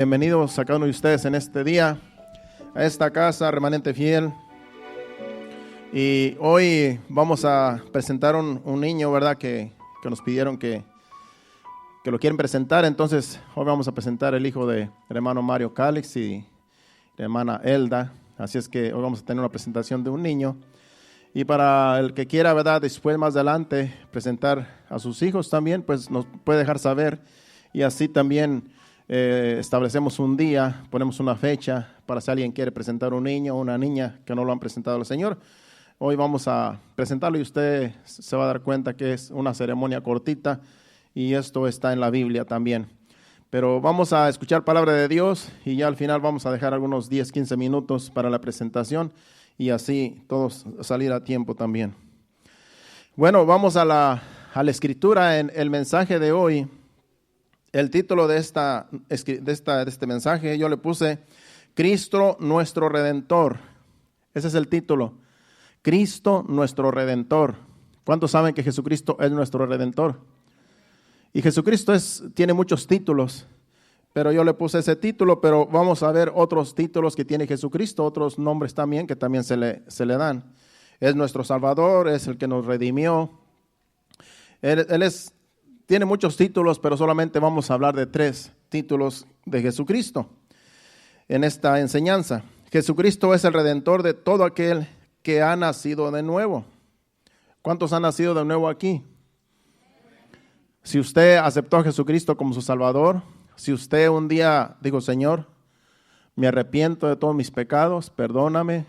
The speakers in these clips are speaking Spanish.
Bienvenidos a cada uno de ustedes en este día, a esta casa, Remanente Fiel. Y hoy vamos a presentar un niño, ¿verdad? Que nos pidieron que lo quieren presentar. Entonces, hoy vamos a presentar el hijo del hermano Mario Calix y la hermana Elda. Así es que hoy vamos a tener una presentación de un niño. Y para el que quiera, ¿verdad? Después, más adelante, presentar a sus hijos también, pues nos puede dejar saber. Y así también establecemos un día, ponemos una fecha para si alguien quiere presentar un niño o una niña que no lo han presentado al Señor. Hoy vamos a presentarlo y usted se va a dar cuenta que es una ceremonia cortita y esto está en la Biblia también. Pero vamos a escuchar palabra de Dios y ya al final vamos a dejar algunos 10, 15 minutos para la presentación y así todos salir a tiempo también. Bueno, vamos a la escritura en el mensaje de hoy. El título de este mensaje yo le puse Cristo nuestro Redentor. Ese es el título. Cristo nuestro Redentor. ¿Cuántos saben que Jesucristo es nuestro Redentor? Y Jesucristo tiene muchos títulos, pero yo le puse ese título, pero vamos a ver otros títulos que tiene Jesucristo, otros nombres también que también se le dan. Es nuestro Salvador, es el que nos redimió. Él tiene muchos títulos, pero solamente vamos a hablar de 3 títulos de Jesucristo en esta enseñanza. Jesucristo es el Redentor de todo aquel que ha nacido de nuevo. ¿Cuántos han nacido de nuevo aquí? Si usted aceptó a Jesucristo como su Salvador, si usted un día dijo, Señor, me arrepiento de todos mis pecados, perdóname,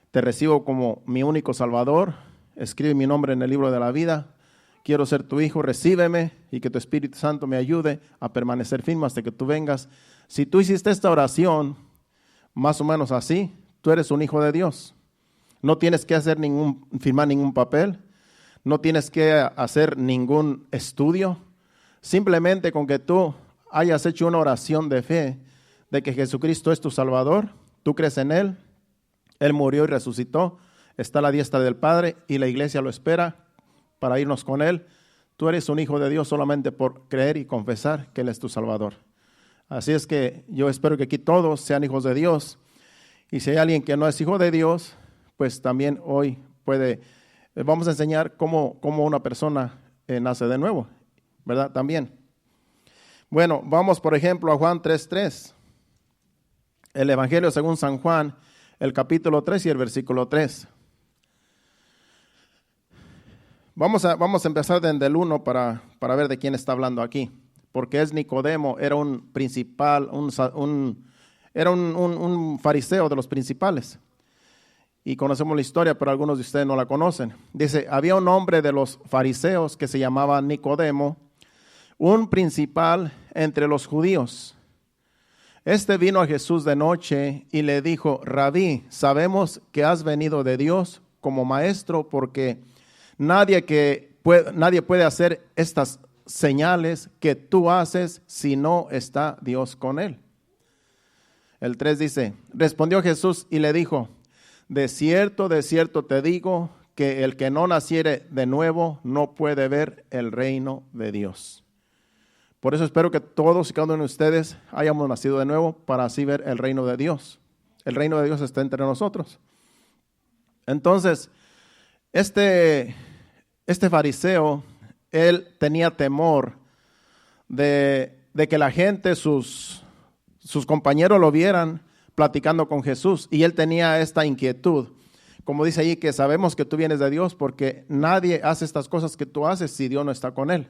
te recibo como mi único Salvador, escribe mi nombre en el libro de la vida, quiero ser tu hijo, recíbeme y que tu Espíritu Santo me ayude a permanecer firme hasta que tú vengas. Si tú hiciste esta oración, más o menos así, tú eres un hijo de Dios. No tienes que firmar ningún papel, no tienes que hacer ningún estudio. Simplemente con que tú hayas hecho una oración de fe de que Jesucristo es tu Salvador, tú crees en Él, Él murió y resucitó, está a la diestra del Padre y la iglesia lo espera para irnos con Él. Tú eres un hijo de Dios solamente por creer y confesar que Él es tu Salvador. Así es que yo espero que aquí todos sean hijos de Dios. Y si hay alguien que no es hijo de Dios, pues también hoy vamos a enseñar cómo una persona nace de nuevo, ¿verdad? También. Bueno, vamos por ejemplo a Juan 3:3. El Evangelio según San Juan, el capítulo 3 y el versículo 3. Vamos a empezar desde el 1 para ver de quién está hablando aquí. Porque es Nicodemo, era un principal, era un fariseo de los principales. Y conocemos la historia, pero algunos de ustedes no la conocen. Dice, había un hombre de los fariseos que se llamaba Nicodemo, un principal entre los judíos. Este vino a Jesús de noche y le dijo, Rabí, sabemos que has venido de Dios como maestro, porque nadie puede hacer estas señales que tú haces si no está Dios con él. El 3 dice, respondió Jesús y le dijo, de cierto te digo que el que no naciere de nuevo no puede ver el reino de Dios. Por eso espero que todos y cada uno de ustedes hayamos nacido de nuevo para así ver el reino de Dios. El reino de Dios está entre nosotros. Entonces, este fariseo, él tenía temor de que la gente, sus compañeros lo vieran platicando con Jesús, y él tenía esta inquietud, como dice ahí, que sabemos que tú vienes de Dios porque nadie hace estas cosas que tú haces si Dios no está con él.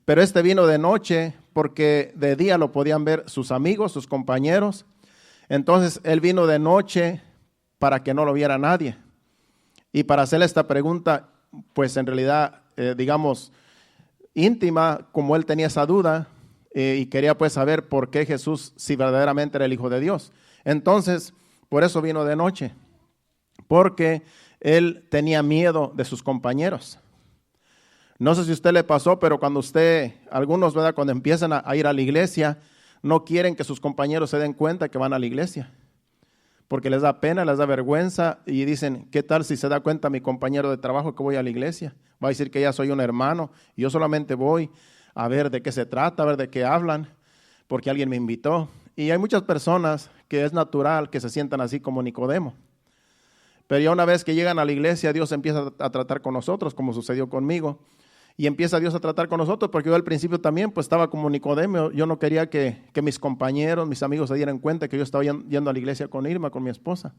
Pero este vino de noche porque de día lo podían ver sus amigos, sus compañeros. Entonces él vino de noche para que no lo viera nadie. Y para hacerle esta pregunta, pues en realidad, digamos, íntima, como él tenía esa duda y quería pues saber por qué Jesús, si verdaderamente era el Hijo de Dios. Entonces, por eso vino de noche, porque él tenía miedo de sus compañeros. No sé si a usted le pasó, pero cuando algunos, ¿verdad? Cuando empiezan a ir a la iglesia, no quieren que sus compañeros se den cuenta que van a la iglesia, porque les da pena, les da vergüenza y dicen, ¿qué tal si se da cuenta mi compañero de trabajo que voy a la iglesia? Va a decir que ya soy un hermano y yo solamente voy a ver de qué se trata, a ver de qué hablan, porque alguien me invitó. Y hay muchas personas que es natural que se sientan así como Nicodemo. Pero ya una vez que llegan a la iglesia, Dios empieza a tratar con nosotros, como sucedió conmigo. Y empieza Dios a tratar con nosotros, porque yo al principio también pues estaba como Nicodemo. Yo no quería que mis compañeros, mis amigos se dieran cuenta que yo estaba yendo a la iglesia con Irma, con mi esposa.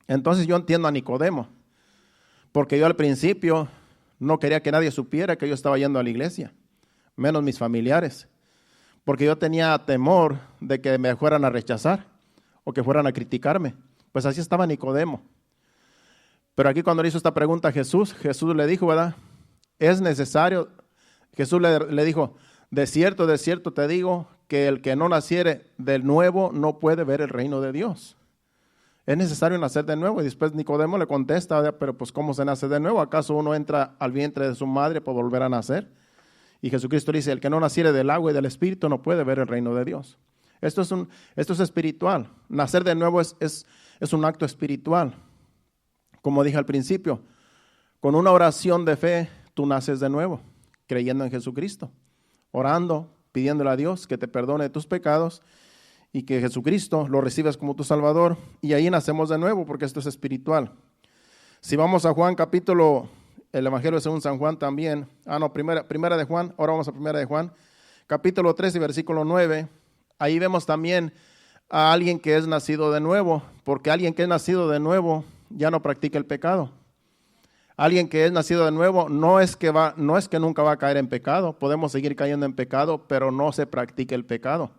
Entonces yo entiendo a Nicodemo, porque yo al principio no quería que nadie supiera que yo estaba yendo a la iglesia, menos mis familiares, porque yo tenía temor de que me fueran a rechazar o que fueran a criticarme. Pues así estaba Nicodemo. Pero aquí cuando le hizo esta pregunta a Jesús le dijo, ¿verdad? Es necesario, Jesús le dijo, de cierto te digo, que el que no naciere de nuevo no puede ver el reino de Dios. Es necesario nacer de nuevo. Y después Nicodemo le contesta, ¿verdad? Pero pues ¿cómo se nace de nuevo? ¿Acaso uno entra al vientre de su madre para volver a nacer? Y Jesucristo dice, el que no naciere del agua y del espíritu no puede ver el reino de Dios. Esto es espiritual. Nacer de nuevo es un acto espiritual. Como dije al principio, con una oración de fe, tú naces de nuevo, creyendo en Jesucristo, orando, pidiéndole a Dios que te perdone tus pecados y que Jesucristo lo recibas como tu Salvador, y ahí nacemos de nuevo, porque esto es espiritual. Si vamos a Juan capítulo, el Evangelio según San Juan también, primera de Juan, ahora vamos a primera de Juan, capítulo 3 y versículo 9, ahí vemos también a alguien que es nacido de nuevo, porque alguien que es nacido de nuevo ya no practica el pecado. Alguien que es nacido de nuevo no es que nunca va a caer en pecado. Podemos seguir cayendo en pecado, pero no se practica el pecado.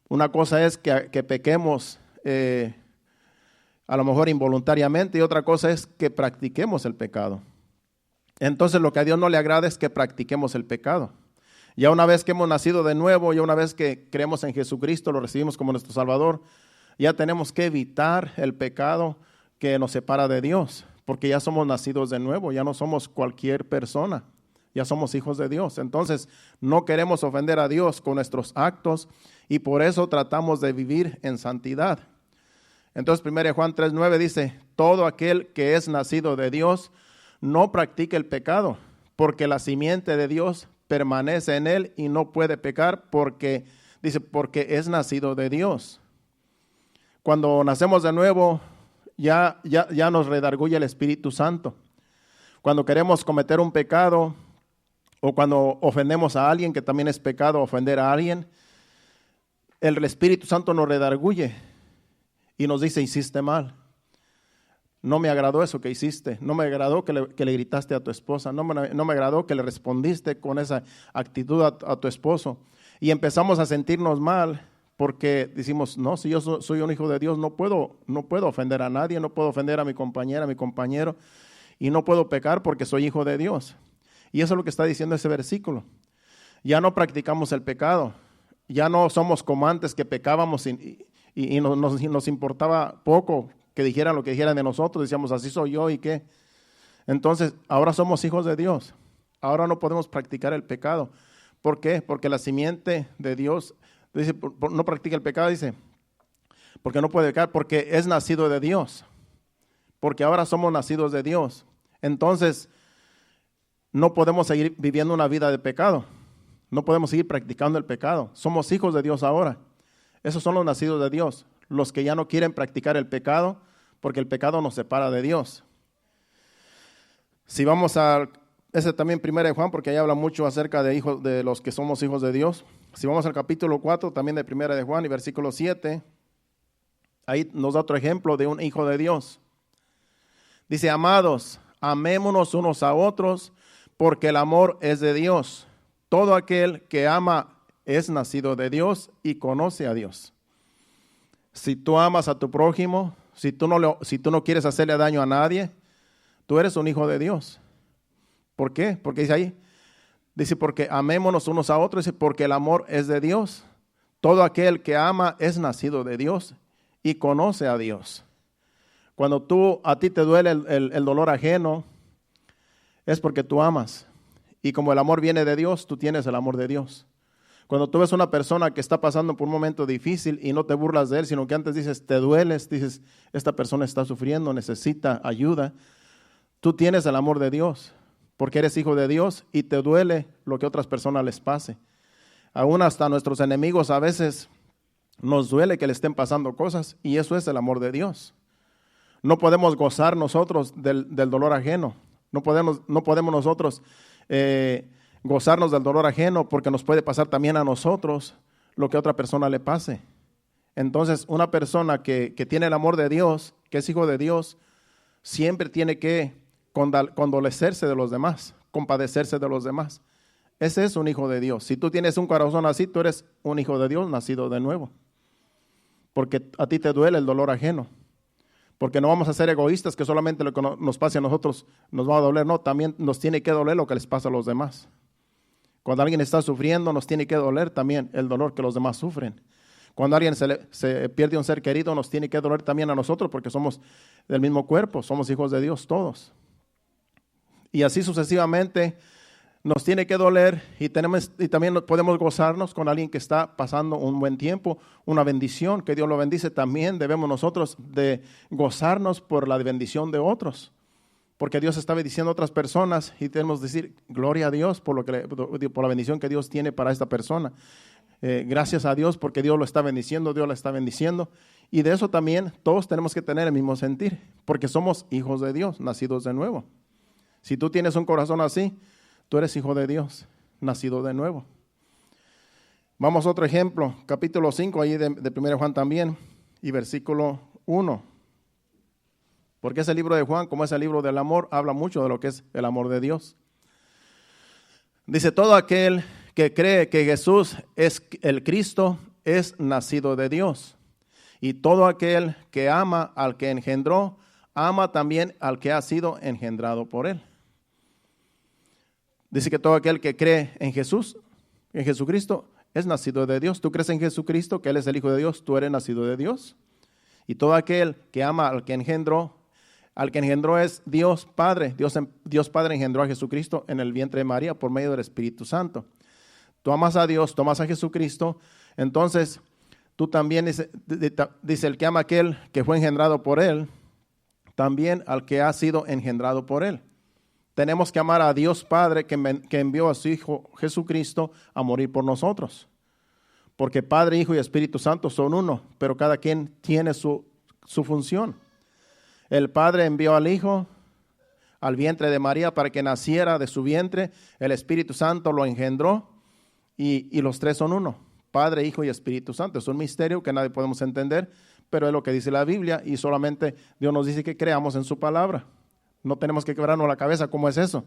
Una cosa es que pequemos a lo mejor involuntariamente, y otra cosa es que practiquemos el pecado. Entonces lo que a Dios no le agrada es que practiquemos el pecado. Ya una vez que hemos nacido de nuevo, ya una vez que creemos en Jesucristo, lo recibimos como nuestro Salvador, ya tenemos que evitar el pecado que nos separa de Dios. Porque ya somos nacidos de nuevo, ya no somos cualquier persona, ya somos hijos de Dios. Entonces no queremos ofender a Dios con nuestros actos y por eso tratamos de vivir en santidad. Entonces 1 Juan 3:9 dice, todo aquel que es nacido de Dios no practica el pecado, porque la simiente de Dios permanece en él y no puede pecar porque es nacido de Dios. Cuando nacemos de nuevo, ya nos redarguye el Espíritu Santo. Cuando queremos cometer un pecado o cuando ofendemos a alguien, que también es pecado ofender a alguien, el Espíritu Santo nos redarguye y nos dice, hiciste mal. No me agradó eso que hiciste, no me agradó que le gritaste a tu esposa, no me agradó que le respondiste con esa actitud a tu esposo. Y empezamos a sentirnos mal. Porque decimos, no, si yo soy un hijo de Dios, no puedo ofender a nadie, no puedo ofender a mi compañera, a mi compañero, y no puedo pecar porque soy hijo de Dios. Y eso es lo que está diciendo ese versículo. Ya no practicamos el pecado, ya no somos como antes que pecábamos y nos importaba poco que dijeran lo que dijeran de nosotros, decíamos, así soy yo y qué. Entonces, ahora somos hijos de Dios, ahora no podemos practicar el pecado. ¿Por qué? Porque la simiente de Dios... Dice, no practica el pecado, dice, porque no puede pecar, porque es nacido de Dios, porque ahora somos nacidos de Dios. Entonces, no podemos seguir viviendo una vida de pecado, no podemos seguir practicando el pecado. Somos hijos de Dios ahora. Esos son los nacidos de Dios, los que ya no quieren practicar el pecado, porque el pecado nos separa de Dios. Si vamos a, ese también 1 Juan, porque ahí habla mucho acerca de hijos, de los que somos hijos de Dios. Si vamos al capítulo 4, también de 1 Juan y versículo 7, ahí nos da otro ejemplo de un hijo de Dios. Dice, amados, amémonos unos a otros, porque el amor es de Dios. Todo aquel que ama es nacido de Dios y conoce a Dios. Si tú amas a tu prójimo, si tú no quieres hacerle daño a nadie, tú eres un hijo de Dios. ¿Por qué? Porque dice ahí, dice, porque amémonos unos a otros, dice, porque el amor es de Dios. Todo aquel que ama es nacido de Dios y conoce a Dios. Cuando a ti te duele el dolor ajeno, es porque tú amas. Y como el amor viene de Dios, tú tienes el amor de Dios. Cuando tú ves una persona que está pasando por un momento difícil y no te burlas de él, sino que antes dices, te dueles, dices, esta persona está sufriendo, necesita ayuda, tú tienes el amor de Dios. Porque eres hijo de Dios y te duele lo que a otras personas les pase. Aún hasta nuestros enemigos a veces Nos duele que le estén pasando cosas y eso es el amor de Dios. No podemos gozar nosotros del dolor ajeno. No podemos nosotros gozarnos del dolor ajeno porque nos puede pasar también a nosotros lo que a otra persona le pase. Entonces, una persona que tiene el amor de Dios, que es hijo de Dios, siempre tiene que condolecerse de los demás, compadecerse de los demás. Ese es un hijo de Dios. Si tú tienes un corazón así, tú eres un hijo de Dios nacido de nuevo. Porque a ti te duele el dolor ajeno. Porque no vamos a ser egoístas que solamente lo que nos pase a nosotros nos va a doler. No, también nos tiene que doler lo que les pasa a los demás. Cuando alguien está sufriendo, nos tiene que doler también el dolor que los demás sufren. Cuando alguien se pierde un ser querido, nos tiene que doler también a nosotros porque somos del mismo cuerpo, somos hijos de Dios todos. Y así sucesivamente nos tiene que doler y también podemos gozarnos con alguien que está pasando un buen tiempo, una bendición, que Dios lo bendice. También debemos nosotros de gozarnos por la bendición de otros, porque Dios está bendiciendo a otras personas y tenemos que decir gloria a Dios por la bendición que Dios tiene para esta persona. Gracias a Dios porque Dios lo está bendiciendo, Dios la está bendiciendo. Y de eso también todos tenemos que tener el mismo sentir, porque somos hijos de Dios, nacidos de nuevo. Si tú tienes un corazón así, tú eres hijo de Dios, nacido de nuevo. Vamos a otro ejemplo, capítulo 5, ahí de 1 Juan también, y versículo 1. Porque ese libro de Juan, como es el libro del amor, habla mucho de lo que es el amor de Dios. Dice, todo aquel que cree que Jesús es el Cristo es nacido de Dios. Y todo aquel que ama al que engendró, ama también al que ha sido engendrado por él. Dice que todo aquel que cree en Jesús, en Jesucristo, es nacido de Dios. Tú crees en Jesucristo, que Él es el Hijo de Dios, tú eres nacido de Dios. Y todo aquel que ama al que engendró es Dios Padre. Dios Padre engendró a Jesucristo en el vientre de María por medio del Espíritu Santo. Tú amas a Dios, tú amas a Jesucristo, entonces tú también, dice el que ama a aquel que fue engendrado por Él, también al que ha sido engendrado por Él. Tenemos que amar a Dios Padre que envió a su Hijo Jesucristo a morir por nosotros. Porque Padre, Hijo y Espíritu Santo son uno, pero cada quien tiene su función. El Padre envió al Hijo al vientre de María para que naciera de su vientre. El Espíritu Santo lo engendró y los tres son uno. Padre, Hijo y Espíritu Santo. Es un misterio que nadie podemos entender, pero es lo que dice la Biblia y solamente Dios nos dice que creamos en su palabra. No tenemos que quebrarnos la cabeza cómo es eso,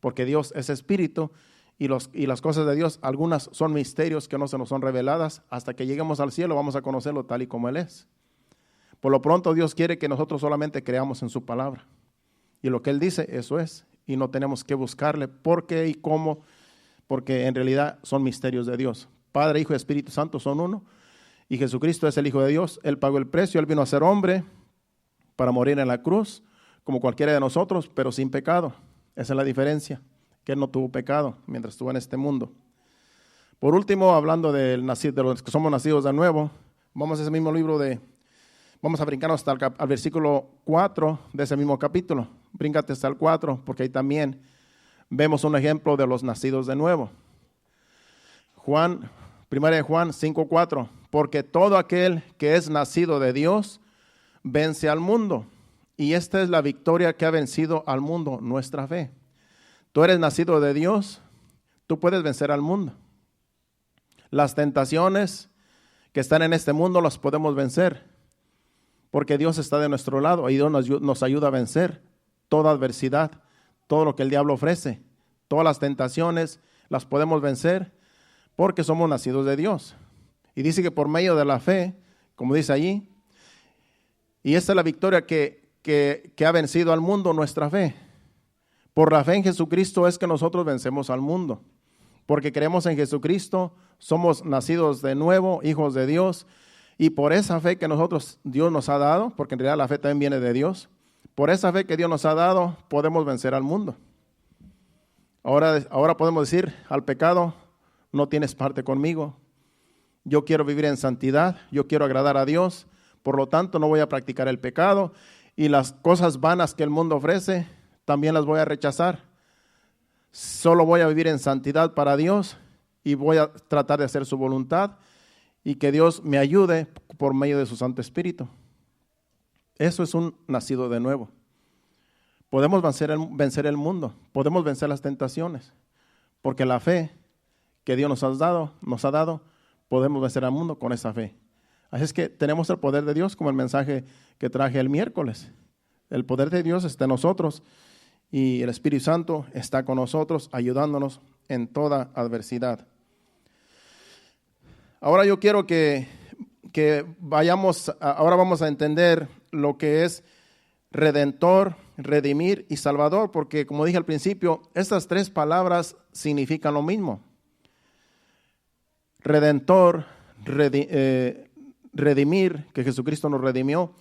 porque Dios es espíritu y las cosas de Dios, algunas son misterios que no se nos son reveladas. Hasta que lleguemos al cielo vamos a conocerlo tal y como Él es. Por lo pronto Dios quiere que nosotros solamente creamos en su palabra. Y lo que Él dice, eso es. Y no tenemos que buscarle por qué y cómo, porque en realidad son misterios de Dios. Padre, Hijo y Espíritu Santo son uno. Y Jesucristo es el Hijo de Dios. Él pagó el precio, Él vino a ser hombre para morir en la cruz, como cualquiera de nosotros, pero sin pecado. Esa es la diferencia, que Él no tuvo pecado mientras estuvo en este mundo. Por último, hablando de los que somos nacidos de nuevo, vamos a ese mismo libro vamos a brincarnos hasta al versículo 4 de ese mismo capítulo. Bríncate hasta el 4, porque ahí también vemos un ejemplo de los nacidos de nuevo. 1 Juan 5:4, porque todo aquel que es nacido de Dios vence al mundo. Y esta es la victoria que ha vencido al mundo, nuestra fe. Tú eres nacido de Dios, tú puedes vencer al mundo. Las tentaciones que están en este mundo las podemos vencer, porque Dios está de nuestro lado y Dios nos ayuda a vencer toda adversidad, todo lo que el diablo ofrece. Todas las tentaciones las podemos vencer porque somos nacidos de Dios. Y dice que por medio de la fe, como dice allí, y esta es la victoria que ha vencido al mundo, nuestra fe. Por la fe en Jesucristo es que nosotros vencemos al mundo. Porque creemos en Jesucristo, somos nacidos de nuevo, hijos de Dios. Y por esa fe que Dios nos ha dado, porque en realidad la fe también viene de Dios, por esa fe que Dios nos ha dado, podemos vencer al mundo. Ahora podemos decir al pecado, no tienes parte conmigo. Yo quiero vivir en santidad, yo quiero agradar a Dios, por lo tanto no voy a practicar el pecado. Y las cosas vanas que el mundo ofrece, también las voy a rechazar. Solo voy a vivir en santidad para Dios y voy a tratar de hacer su voluntad. y que Dios me ayude por medio de su Santo Espíritu. Eso es un nacido de nuevo. Podemos vencer el mundo, podemos vencer las tentaciones, porque la fe que Dios nos ha dado, podemos vencer al mundo con esa fe. Así es que tenemos el poder de Dios, como el mensaje que traje el miércoles. El poder de Dios está en nosotros y el Espíritu Santo está con nosotros, ayudándonos en toda adversidad. Ahora yo quiero que ahora vamos a entender lo que es Redentor, redimir y salvador, porque como dije al principio, estas tres palabras significan lo mismo. Redentor, redimir, que Jesucristo nos redimió,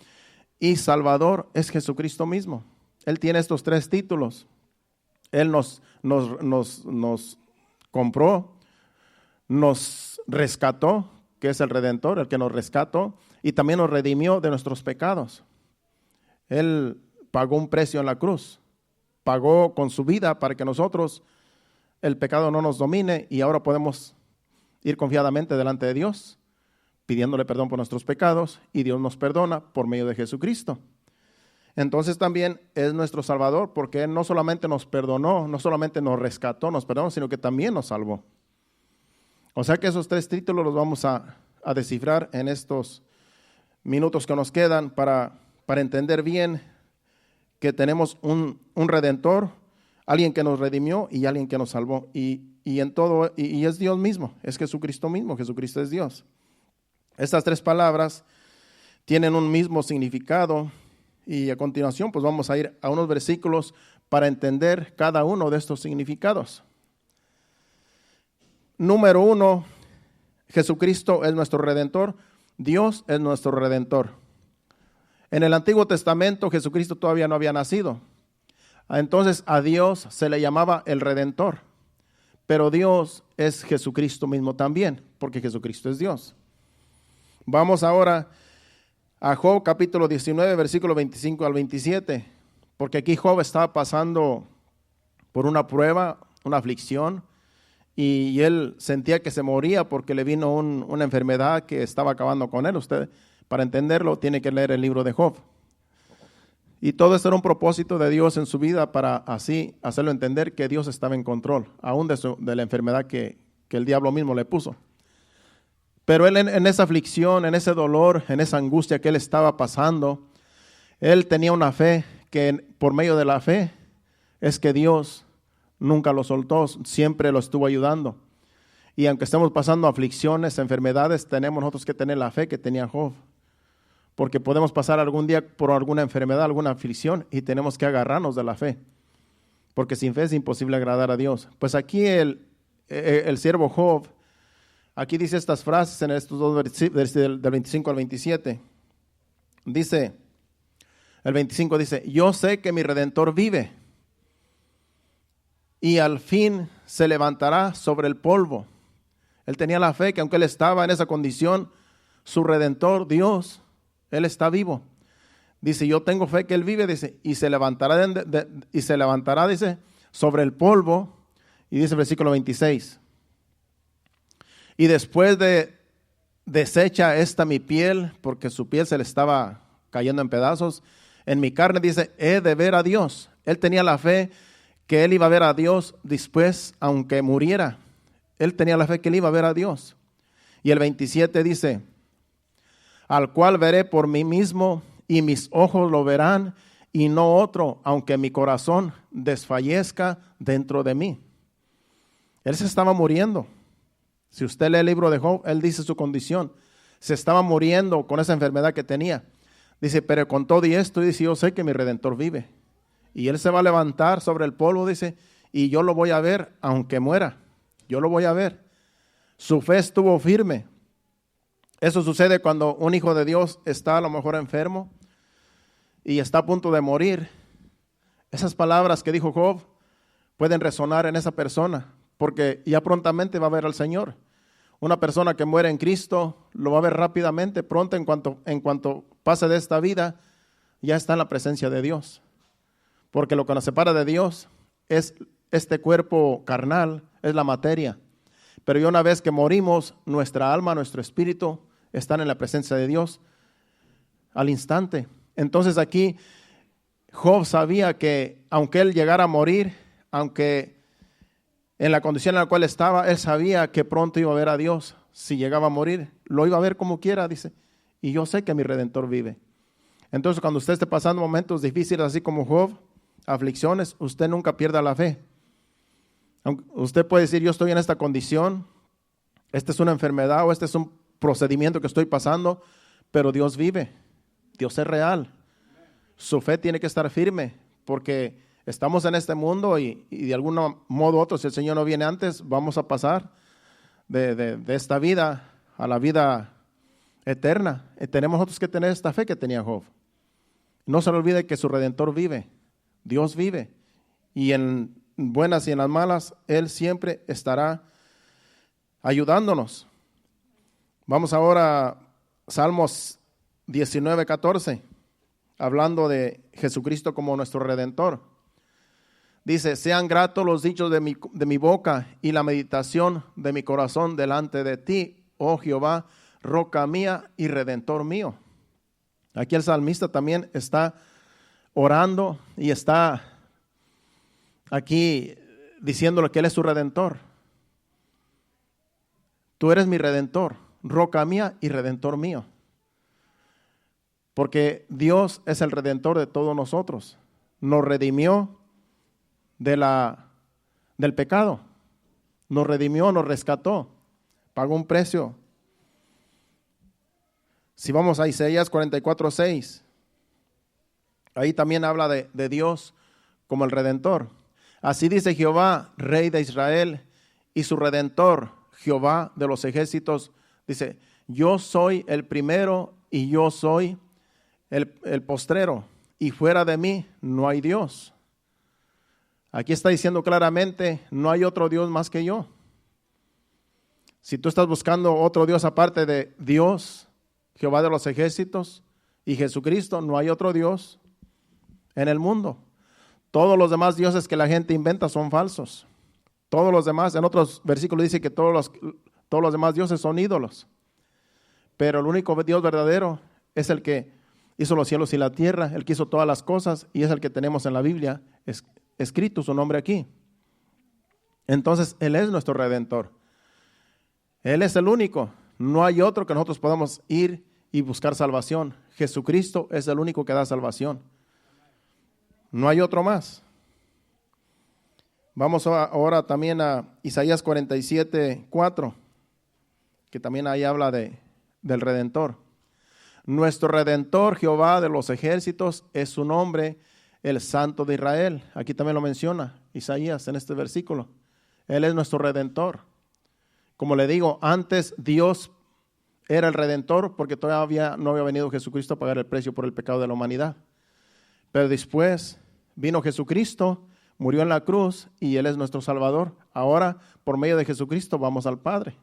y salvador es Jesucristo mismo. Él tiene estos tres títulos. Él nos compró, nos rescató, que es el Redentor, el que nos rescató, y también nos redimió de nuestros pecados. Él pagó un precio en la cruz, pagó con su vida para que nosotros el pecado no nos domine y ahora podemos ir confiadamente delante de Dios, pidiéndole perdón por nuestros pecados y Dios nos perdona por medio de Jesucristo. Entonces también es nuestro Salvador porque Él no solamente nos perdonó, no solamente nos rescató, nos perdonó, sino que también nos salvó. O sea que esos tres títulos los vamos a descifrar en estos minutos que nos quedan para entender bien que tenemos un Redentor, alguien que nos redimió y alguien que nos salvó. Y en todo, y es Dios mismo, es Jesucristo mismo, Jesucristo es Dios. Estas tres palabras tienen un mismo significado y a continuación pues vamos a ir a unos versículos para entender cada uno de estos significados. Número 1, Jesucristo es nuestro Redentor, Dios es nuestro Redentor. En el Antiguo Testamento Jesucristo todavía no había nacido. Entonces a Dios se le llamaba el Redentor. Pero Dios es Jesucristo mismo también, porque Jesucristo es Dios. Vamos ahora a Job capítulo 19, versículo 25 al 27. Porque aquí Job estaba pasando por una prueba, una aflicción. Y él sentía que se moría porque le vino una enfermedad que estaba acabando con él. Usted, para entenderlo, tiene que leer el libro de Job. Y todo esto era un propósito de Dios en su vida para así hacerlo entender que Dios estaba en control, aún de la enfermedad que el diablo mismo le puso. Pero él en esa aflicción, en ese dolor, en esa angustia que él estaba pasando, él tenía una fe que por medio de la fe es que Dios nunca lo soltó, siempre lo estuvo ayudando. Y aunque estemos pasando aflicciones, enfermedades, tenemos nosotros que tener la fe que tenía Job. Porque podemos pasar algún día por alguna enfermedad, alguna aflicción y tenemos que agarrarnos de la fe. Porque sin fe es imposible agradar a Dios. Pues aquí el siervo Job, aquí dice estas frases en estos dos versículos del 25 al 27. Dice, el 25 dice, yo sé que mi Redentor vive y al fin se levantará sobre el polvo. Él tenía la fe que aunque él estaba en esa condición, su Redentor, Dios, Él está vivo. Dice, yo tengo fe que Él vive, dice, y se levantará, dice, sobre el polvo. Y dice el versículo 26. Y después de deshecha esta mi piel, porque su piel se le estaba cayendo en pedazos, en mi carne, dice, he de ver a Dios. Él tenía la fe que él iba a ver a Dios después, aunque muriera. Él tenía la fe que él iba a ver a Dios. Y el 27 dice, al cual veré por mí mismo y mis ojos lo verán y no otro, aunque mi corazón desfallezca dentro de mí. Él se estaba muriendo. Si usted lee el libro de Job, él dice su condición. Se estaba muriendo con esa enfermedad que tenía. Dice, pero con todo y esto, dice, yo sé que mi Redentor vive. Y él se va a levantar sobre el polvo, dice, y yo lo voy a ver aunque muera. Yo lo voy a ver. Su fe estuvo firme. Eso sucede cuando un hijo de Dios está a lo mejor enfermo y está a punto de morir. Esas palabras que dijo Job pueden resonar en esa persona porque ya prontamente va a ver al Señor. Una persona que muere en Cristo lo va a ver rápidamente, pronto en cuanto pase de esta vida, ya está en la presencia de Dios. Porque lo que nos separa de Dios es este cuerpo carnal, es la materia. Pero ya una vez que morimos, nuestra alma, nuestro espíritu están en la presencia de Dios al instante. Entonces aquí Job sabía que aunque él llegara a morir, aunque en la condición en la cual estaba, él sabía que pronto iba a ver a Dios. Si llegaba a morir, lo iba a ver como quiera, dice. Y yo sé que mi Redentor vive. Entonces, cuando usted esté pasando momentos difíciles, así como Job, aflicciones, usted nunca pierda la fe. Usted puede decir, yo estoy en esta condición, esta es una enfermedad o este es un procedimiento que estoy pasando, pero Dios vive, Dios es real. Su fe tiene que estar firme, porque estamos en este mundo y de algún modo u otro, si el Señor no viene antes, vamos a pasar de esta vida a la vida eterna. Y tenemos nosotros que tener esta fe que tenía Job. No se le olvide que su Redentor vive, Dios vive, y en buenas y en las malas, Él siempre estará ayudándonos. Vamos ahora a Salmos 19:14, hablando de Jesucristo como nuestro Redentor. Dice, sean gratos los dichos de mi boca y la meditación de mi corazón delante de ti, oh Jehová, roca mía y Redentor mío. Aquí el salmista también está orando y está aquí diciéndole que Él es su Redentor. Tú eres mi Redentor, roca mía y Redentor mío. Porque Dios es el Redentor de todos nosotros. Nos redimió del pecado. Nos redimió, nos rescató. Pagó un precio. Si vamos a Isaías 44:6, ahí también habla de Dios como el Redentor. Así dice Jehová, Rey de Israel, y su Redentor, Jehová de los ejércitos, dice, yo soy el primero y yo soy el postrero, y fuera de mí no hay Dios. Aquí está diciendo claramente, no hay otro Dios más que yo. Si tú estás buscando otro Dios aparte de Dios, Jehová de los ejércitos y Jesucristo, no hay otro Dios en el mundo. Todos los demás dioses que la gente inventa son falsos. Todos los demás, en otros versículos dice que todos los demás dioses son ídolos. Pero el único Dios verdadero es el que hizo los cielos y la tierra, el que hizo todas las cosas y es el que tenemos en la Biblia escrito su nombre aquí. Entonces, Él es nuestro Redentor. Él es el único. No hay otro que nosotros podamos ir y buscar salvación. Jesucristo es el único que da salvación. No hay otro más. Vamos ahora también a Isaías 47:4, que también ahí habla del Redentor. Nuestro Redentor, Jehová de los ejércitos, es su nombre, el Santo de Israel. Aquí también lo menciona Isaías en este versículo. Él es nuestro Redentor. Como le digo, antes Dios era el Redentor porque todavía no había venido Jesucristo a pagar el precio por el pecado de la humanidad. Pero después vino Jesucristo, murió en la cruz y Él es nuestro Salvador. Ahora, por medio de Jesucristo, vamos al Padre.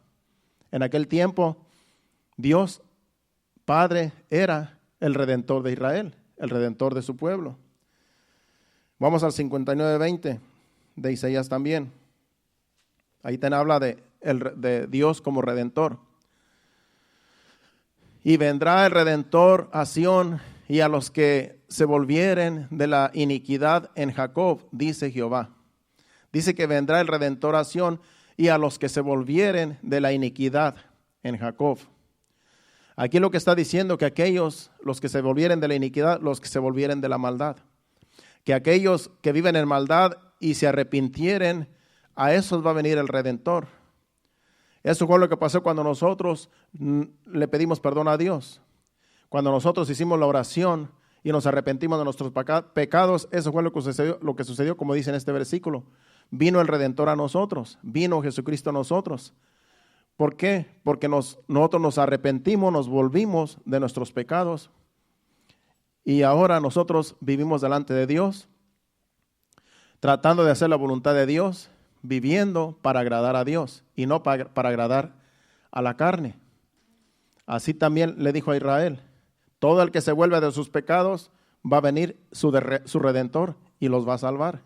En aquel tiempo, Dios Padre era el Redentor de Israel, el Redentor de su pueblo. Vamos al 59:20 de Isaías también. Ahí te habla de Dios como Redentor. Y vendrá el Redentor a Sión y a los que se volvieren de la iniquidad en Jacob, dice Jehová. Dice que vendrá el Redentor a Sión y a los que se volvieren de la iniquidad en Jacob. Aquí lo que está diciendo que aquellos, los que se volvieren de la iniquidad, los que se volvieren de la maldad. Que aquellos que viven en maldad y se arrepintieren, a esos va a venir el Redentor. Eso fue lo que pasó cuando nosotros le pedimos perdón a Dios. Cuando nosotros hicimos la oración y nos arrepentimos de nuestros pecados, eso fue lo que sucedió, como dice en este versículo. Vino el Redentor a nosotros, vino Jesucristo a nosotros. ¿Por qué? Porque nosotros nos arrepentimos, nos volvimos de nuestros pecados y ahora nosotros vivimos delante de Dios, tratando de hacer la voluntad de Dios, viviendo para agradar a Dios y no para agradar a la carne. Así también le dijo a Israel, todo el que se vuelve de sus pecados va a venir su Redentor y los va a salvar.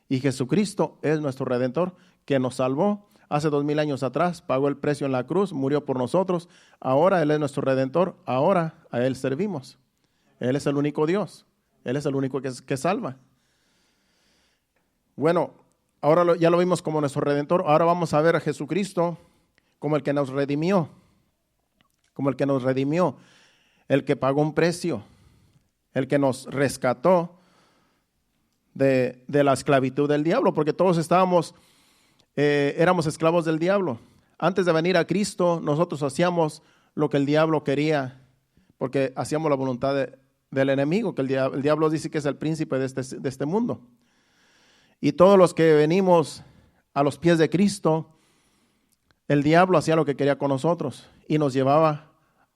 Y Jesucristo es nuestro Redentor que nos salvó hace 2000 años atrás, pagó el precio en la cruz, murió por nosotros. Ahora Él es nuestro Redentor, ahora a Él servimos. Él es el único Dios, Él es el único que salva. Bueno, ahora ya lo vimos como nuestro Redentor, ahora vamos a ver a Jesucristo como el que nos redimió, el que pagó un precio, el que nos rescató de la esclavitud del diablo, porque todos éramos esclavos del diablo. Antes de venir a Cristo, nosotros hacíamos lo que el diablo quería, porque hacíamos la voluntad del enemigo, que el diablo dice que es el príncipe de este mundo. Y todos los que venimos a los pies de Cristo, el diablo hacía lo que quería con nosotros y nos llevaba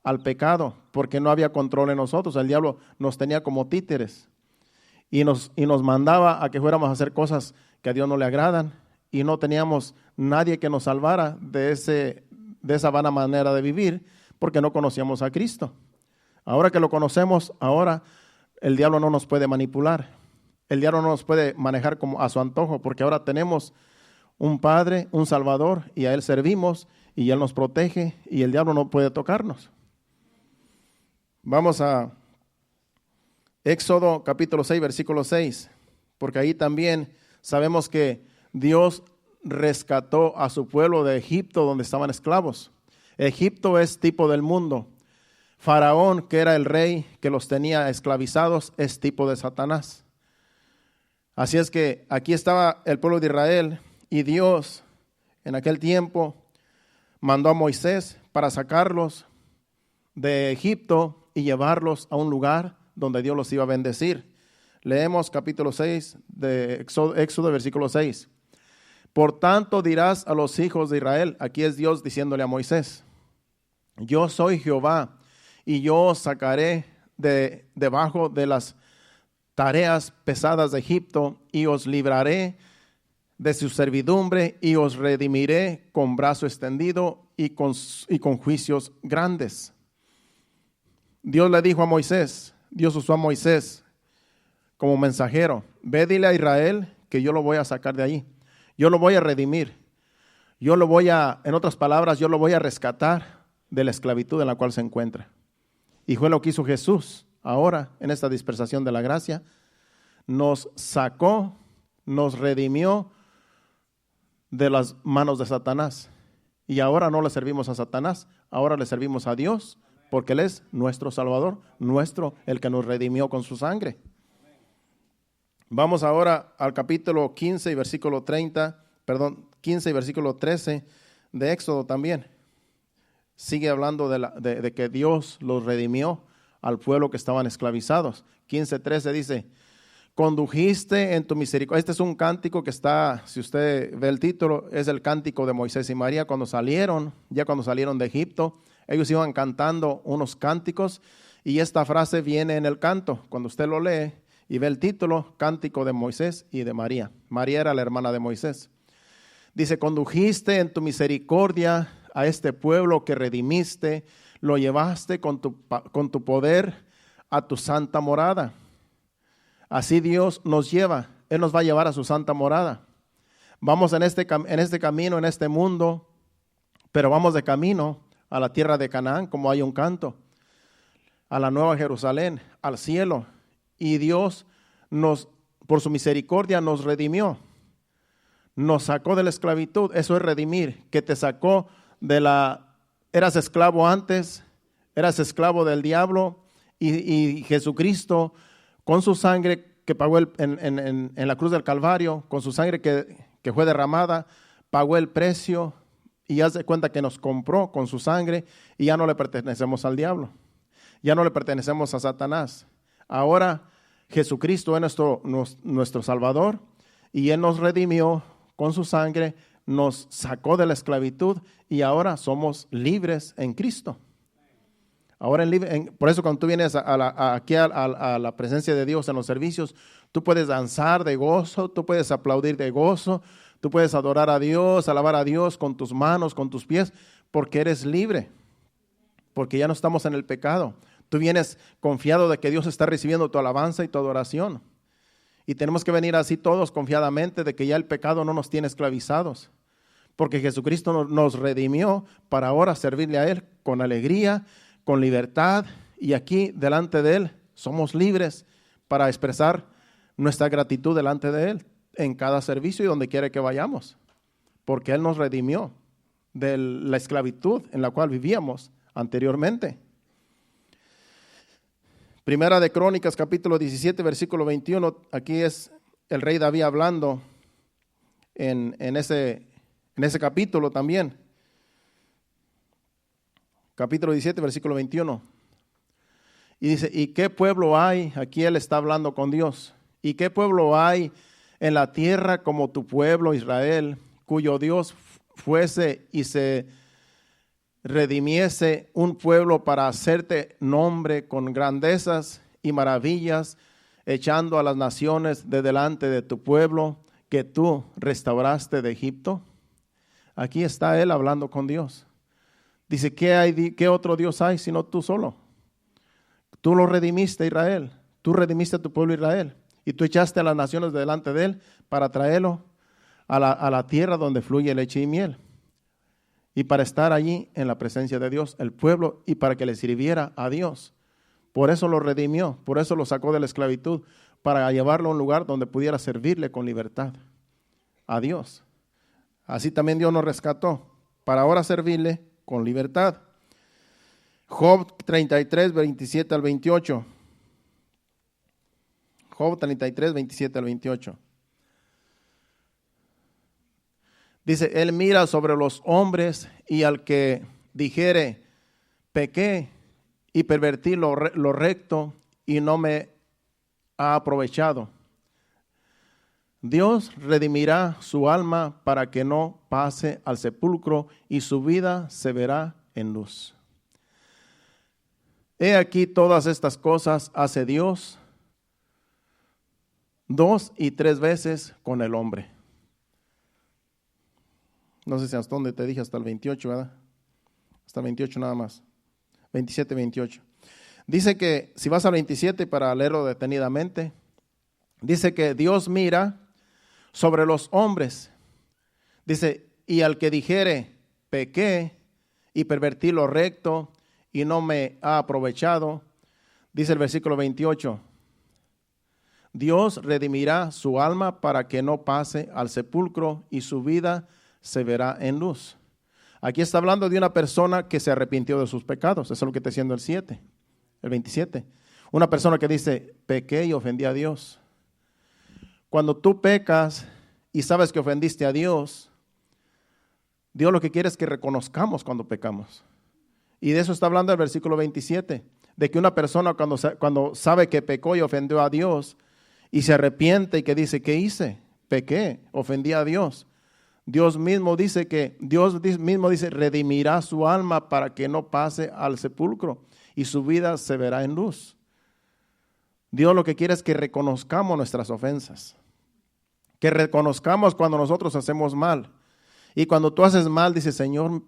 al pecado, porque no había control en nosotros. El diablo nos tenía como títeres y nos mandaba a que fuéramos a hacer cosas que a Dios no le agradan, y no teníamos nadie que nos salvara de esa vana manera de vivir, porque no conocíamos a Cristo. Ahora que lo conocemos, ahora el diablo no nos puede manipular. El diablo no nos puede manejar como a su antojo, porque ahora tenemos un Padre, un Salvador, y a Él servimos, y Él nos protege, y el diablo no puede tocarnos. Vamos a Éxodo capítulo 6, versículo 6, porque ahí también sabemos que Dios rescató a su pueblo de Egipto, donde estaban esclavos. Egipto es tipo del mundo. Faraón, que era el rey que los tenía esclavizados, es tipo de Satanás. Así es que aquí estaba el pueblo de Israel, y Dios en aquel tiempo mandó a Moisés para sacarlos de Egipto y llevarlos a un lugar donde Dios los iba a bendecir. Leemos capítulo 6 de Éxodo, versículo 6. Por tanto dirás a los hijos de Israel, aquí es Dios diciéndole a Moisés: yo soy Jehová, y yo os sacaré de debajo de las tareas pesadas de Egipto, y os libraré de su servidumbre, y os redimiré con brazo extendido y con juicios grandes. Dios le dijo a Moisés, Dios usó a Moisés como mensajero: ve, dile a Israel que yo lo voy a sacar de ahí, yo lo voy a redimir, en otras palabras, yo lo voy a rescatar de la esclavitud en la cual se encuentra. Y fue lo que hizo Jesús. Ahora, en esta dispensación de la gracia, nos sacó, nos redimió de las manos de Satanás. Y ahora no le servimos a Satanás, ahora le servimos a Dios, porque Él es nuestro Salvador, el que nos redimió con su sangre. Vamos ahora al capítulo 15 y versículo 15 y versículo 13 de Éxodo también. Sigue hablando de que Dios los redimió al pueblo que estaban esclavizados. 15:13 dice: condujiste en tu misericordia. Este es un cántico que está, si usted ve el título, es el cántico de Moisés y María cuando salieron de Egipto. Ellos iban cantando unos cánticos, y esta frase viene en el canto. Cuando usted lo lee y ve el título, cántico de Moisés y de María. María era la hermana de Moisés. Dice: condujiste en tu misericordia a este pueblo que redimiste, lo llevaste con tu poder a tu santa morada. Así Dios nos lleva, Él nos va a llevar a su santa morada. Vamos en este camino, en este mundo, pero vamos de camino a la tierra de Canaán, como hay un canto, a la nueva Jerusalén, al cielo. Y Dios por su misericordia nos redimió, nos sacó de la esclavitud. Eso es redimir, que te sacó eras esclavo antes, eras esclavo del diablo, y Jesucristo, con su sangre que pagó en la cruz del Calvario, con su sangre que fue derramada, pagó el precio, y haz de cuenta que nos compró con su sangre, y ya no le pertenecemos al diablo, ya no le pertenecemos a Satanás. Ahora Jesucristo es nuestro Salvador, y Él nos redimió con su sangre, nos sacó de la esclavitud, y ahora somos libres en Cristo. Ahora por eso cuando tú vienes aquí a la presencia de Dios en los servicios, tú puedes danzar de gozo, tú puedes aplaudir de gozo, tú puedes adorar a Dios, alabar a Dios con tus manos, con tus pies, porque eres libre, porque ya no estamos en el pecado. Tú vienes confiado de que Dios está recibiendo tu alabanza y tu adoración. Y tenemos que venir así todos confiadamente de que ya el pecado no nos tiene esclavizados. porque Jesucristo nos redimió para ahora servirle a Él con alegría, con libertad, y aquí delante de Él somos libres para expresar nuestra gratitud delante de Él en cada servicio y donde quiera que vayamos, porque Él nos redimió de la esclavitud en la cual vivíamos anteriormente. Primera de Crónicas, capítulo 17, versículo 21, aquí es el rey David hablando en ese capítulo también. Capítulo 17, versículo 21. Y dice, ¿y qué pueblo hay? Aquí él está hablando con Dios. ¿Y qué pueblo hay en la tierra como tu pueblo Israel, cuyo Dios fuese y se redimiese un pueblo para hacerte nombre con grandezas y maravillas, echando a las naciones de delante de tu pueblo que tú restauraste de Egipto? Aquí está él hablando con Dios. Dice, ¿qué otro Dios hay sino tú solo? Tú lo redimiste, Israel. Tú redimiste a tu pueblo Israel. Y tú echaste a las naciones delante de él para traerlo a la tierra donde fluye leche y miel. Y para estar allí en la presencia de Dios, el pueblo, y para que le sirviera a Dios. Por eso lo redimió, por eso lo sacó de la esclavitud, para llevarlo a un lugar donde pudiera servirle con libertad a Dios. Así también Dios nos rescató, para ahora servirle con libertad. Job 33, 27 al 28. Job 33, 27 al 28. Dice, él mira sobre los hombres y al que dijere, pequé y pervertí lo recto y no me ha aprovechado. Dios redimirá su alma para que no pase al sepulcro y su vida se verá en luz. He aquí todas estas cosas hace Dios 2 y 3 veces con el hombre. No sé si hasta dónde te dije, hasta el 28, ¿verdad? Hasta el 28 nada más. 27, 28. Dice que, si vas al 27 para leerlo detenidamente, dice que Dios mira sobre los hombres. Dice, y al que dijere, pequé y pervertí lo recto y no me ha aprovechado, dice el versículo 28, Dios redimirá su alma para que no pase al sepulcro y su vida se verá en luz. Aquí está hablando de una persona que se arrepintió de sus pecados. Eso es lo que está diciendo el 27. Una persona que dice, pequé y ofendí a Dios. Cuando tú pecas y sabes que ofendiste a Dios, Dios lo que quiere es que reconozcamos cuando pecamos. Y de eso está hablando el versículo 27, de que una persona cuando sabe que pecó y ofendió a Dios y se arrepiente y que dice, ¿qué hice? Pequé, ofendí a Dios. Dios mismo dice, redimirá su alma para que no pase al sepulcro y su vida se verá en luz. Dios lo que quiere es que reconozcamos nuestras ofensas, que reconozcamos cuando nosotros hacemos mal. Y cuando tú haces mal, dice, Señor,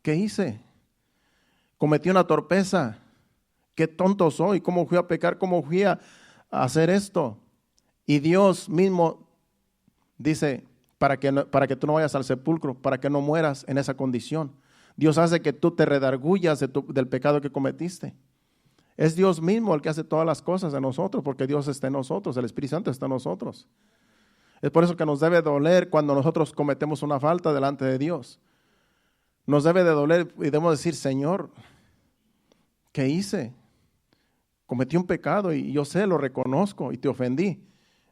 ¿qué hice? Cometí una torpeza. Qué tonto soy. ¿Cómo fui a pecar? ¿Cómo fui a hacer esto? Y Dios mismo dice, para que tú no vayas al sepulcro, para que no mueras en esa condición. Dios hace que tú te redargullas del pecado que cometiste. Es Dios mismo el que hace todas las cosas en nosotros, porque Dios está en nosotros, el Espíritu Santo está en nosotros. Es por eso que nos debe doler cuando nosotros cometemos una falta delante de Dios. Nos debe de doler y debemos decir, Señor, ¿qué hice? Cometí un pecado y yo sé, lo reconozco y te ofendí.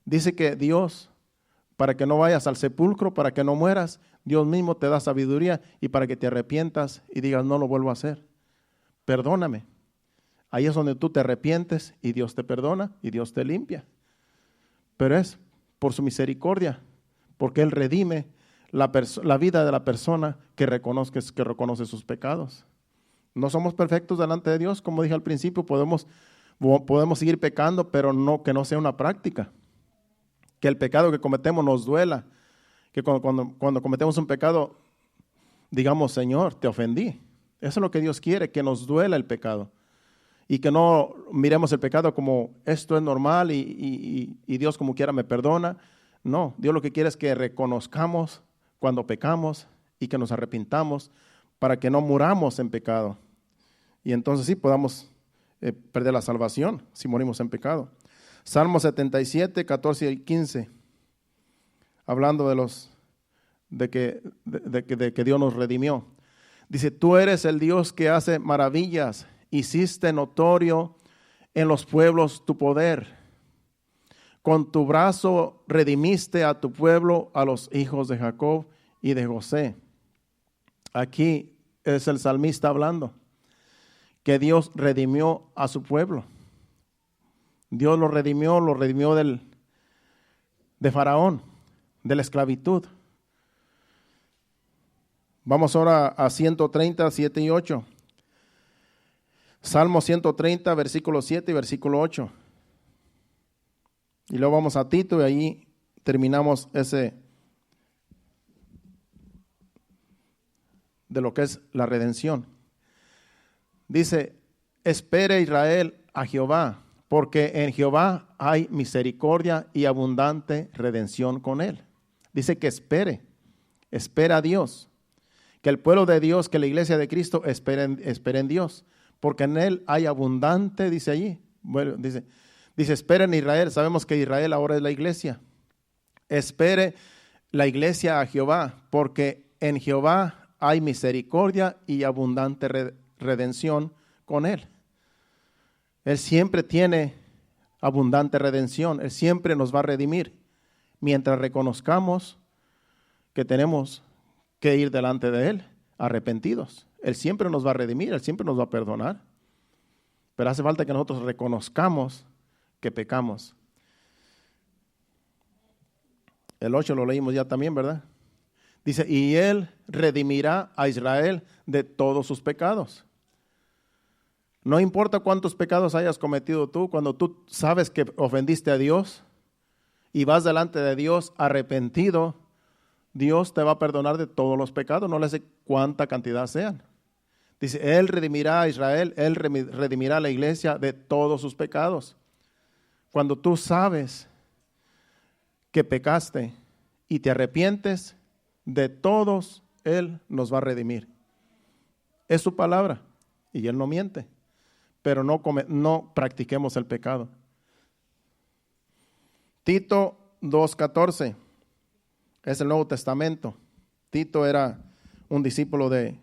Dice que Dios, para que no vayas al sepulcro, para que no mueras, Dios mismo te da sabiduría y para que te arrepientas y digas, no lo vuelvo a hacer. Perdóname. Ahí es donde tú te arrepientes y Dios te perdona y Dios te limpia. Pero es por su misericordia, porque Él redime la vida de la persona que reconoce sus pecados. No somos perfectos delante de Dios, como dije al principio, podemos seguir pecando, pero no que no sea una práctica. Que el pecado que cometemos nos duela, que cuando cometemos un pecado, digamos, Señor, te ofendí. Eso es lo que Dios quiere, que nos duela el pecado. Y que no miremos el pecado como esto es normal y Dios como quiera me perdona. No, Dios lo que quiere es que reconozcamos cuando pecamos y que nos arrepintamos para que no muramos en pecado. Y entonces sí podamos perder la salvación si morimos en pecado. Salmo 77, 14 y 15, hablando de que Dios nos redimió. Dice, tú eres el Dios que hace maravillas, hiciste notorio en los pueblos tu poder. Con tu brazo redimiste a tu pueblo, a los hijos de Jacob y de José. Aquí es el salmista hablando que Dios redimió a su pueblo. Dios lo redimió de Faraón, de la esclavitud. Vamos ahora a 130, 7 y 8. Salmo 130, versículo 7 y versículo 8. Y luego vamos a Tito y ahí terminamos ese de lo que es la redención. Dice, espere Israel a Jehová, porque en Jehová hay misericordia y abundante redención con él. Dice que espere a Dios, que el pueblo de Dios, que la iglesia de Cristo espere en Dios, porque en él hay abundante, dice allí, bueno, dice, espere en Israel. Sabemos que Israel ahora es la iglesia. Espere la iglesia a Jehová, porque en Jehová hay misericordia y abundante redención con él. Él siempre tiene abundante redención. Él siempre nos va a redimir mientras reconozcamos que tenemos que ir delante de él arrepentidos. Él siempre nos va a redimir, él siempre nos va a perdonar. Pero hace falta que nosotros reconozcamos que pecamos. El 8 lo leímos ya también, ¿verdad? Dice, y él redimirá a Israel de todos sus pecados. No importa cuántos pecados hayas cometido tú, cuando tú sabes que ofendiste a Dios y vas delante de Dios arrepentido, Dios te va a perdonar de todos los pecados, no le sé cuánta cantidad sean. Dice, él redimirá a Israel, él redimirá a la iglesia de todos sus pecados. Cuando tú sabes que pecaste y te arrepientes, de todos él nos va a redimir. Es su palabra y él no miente, pero no practiquemos el pecado. Tito 2:14 es el Nuevo Testamento. Tito era un discípulo del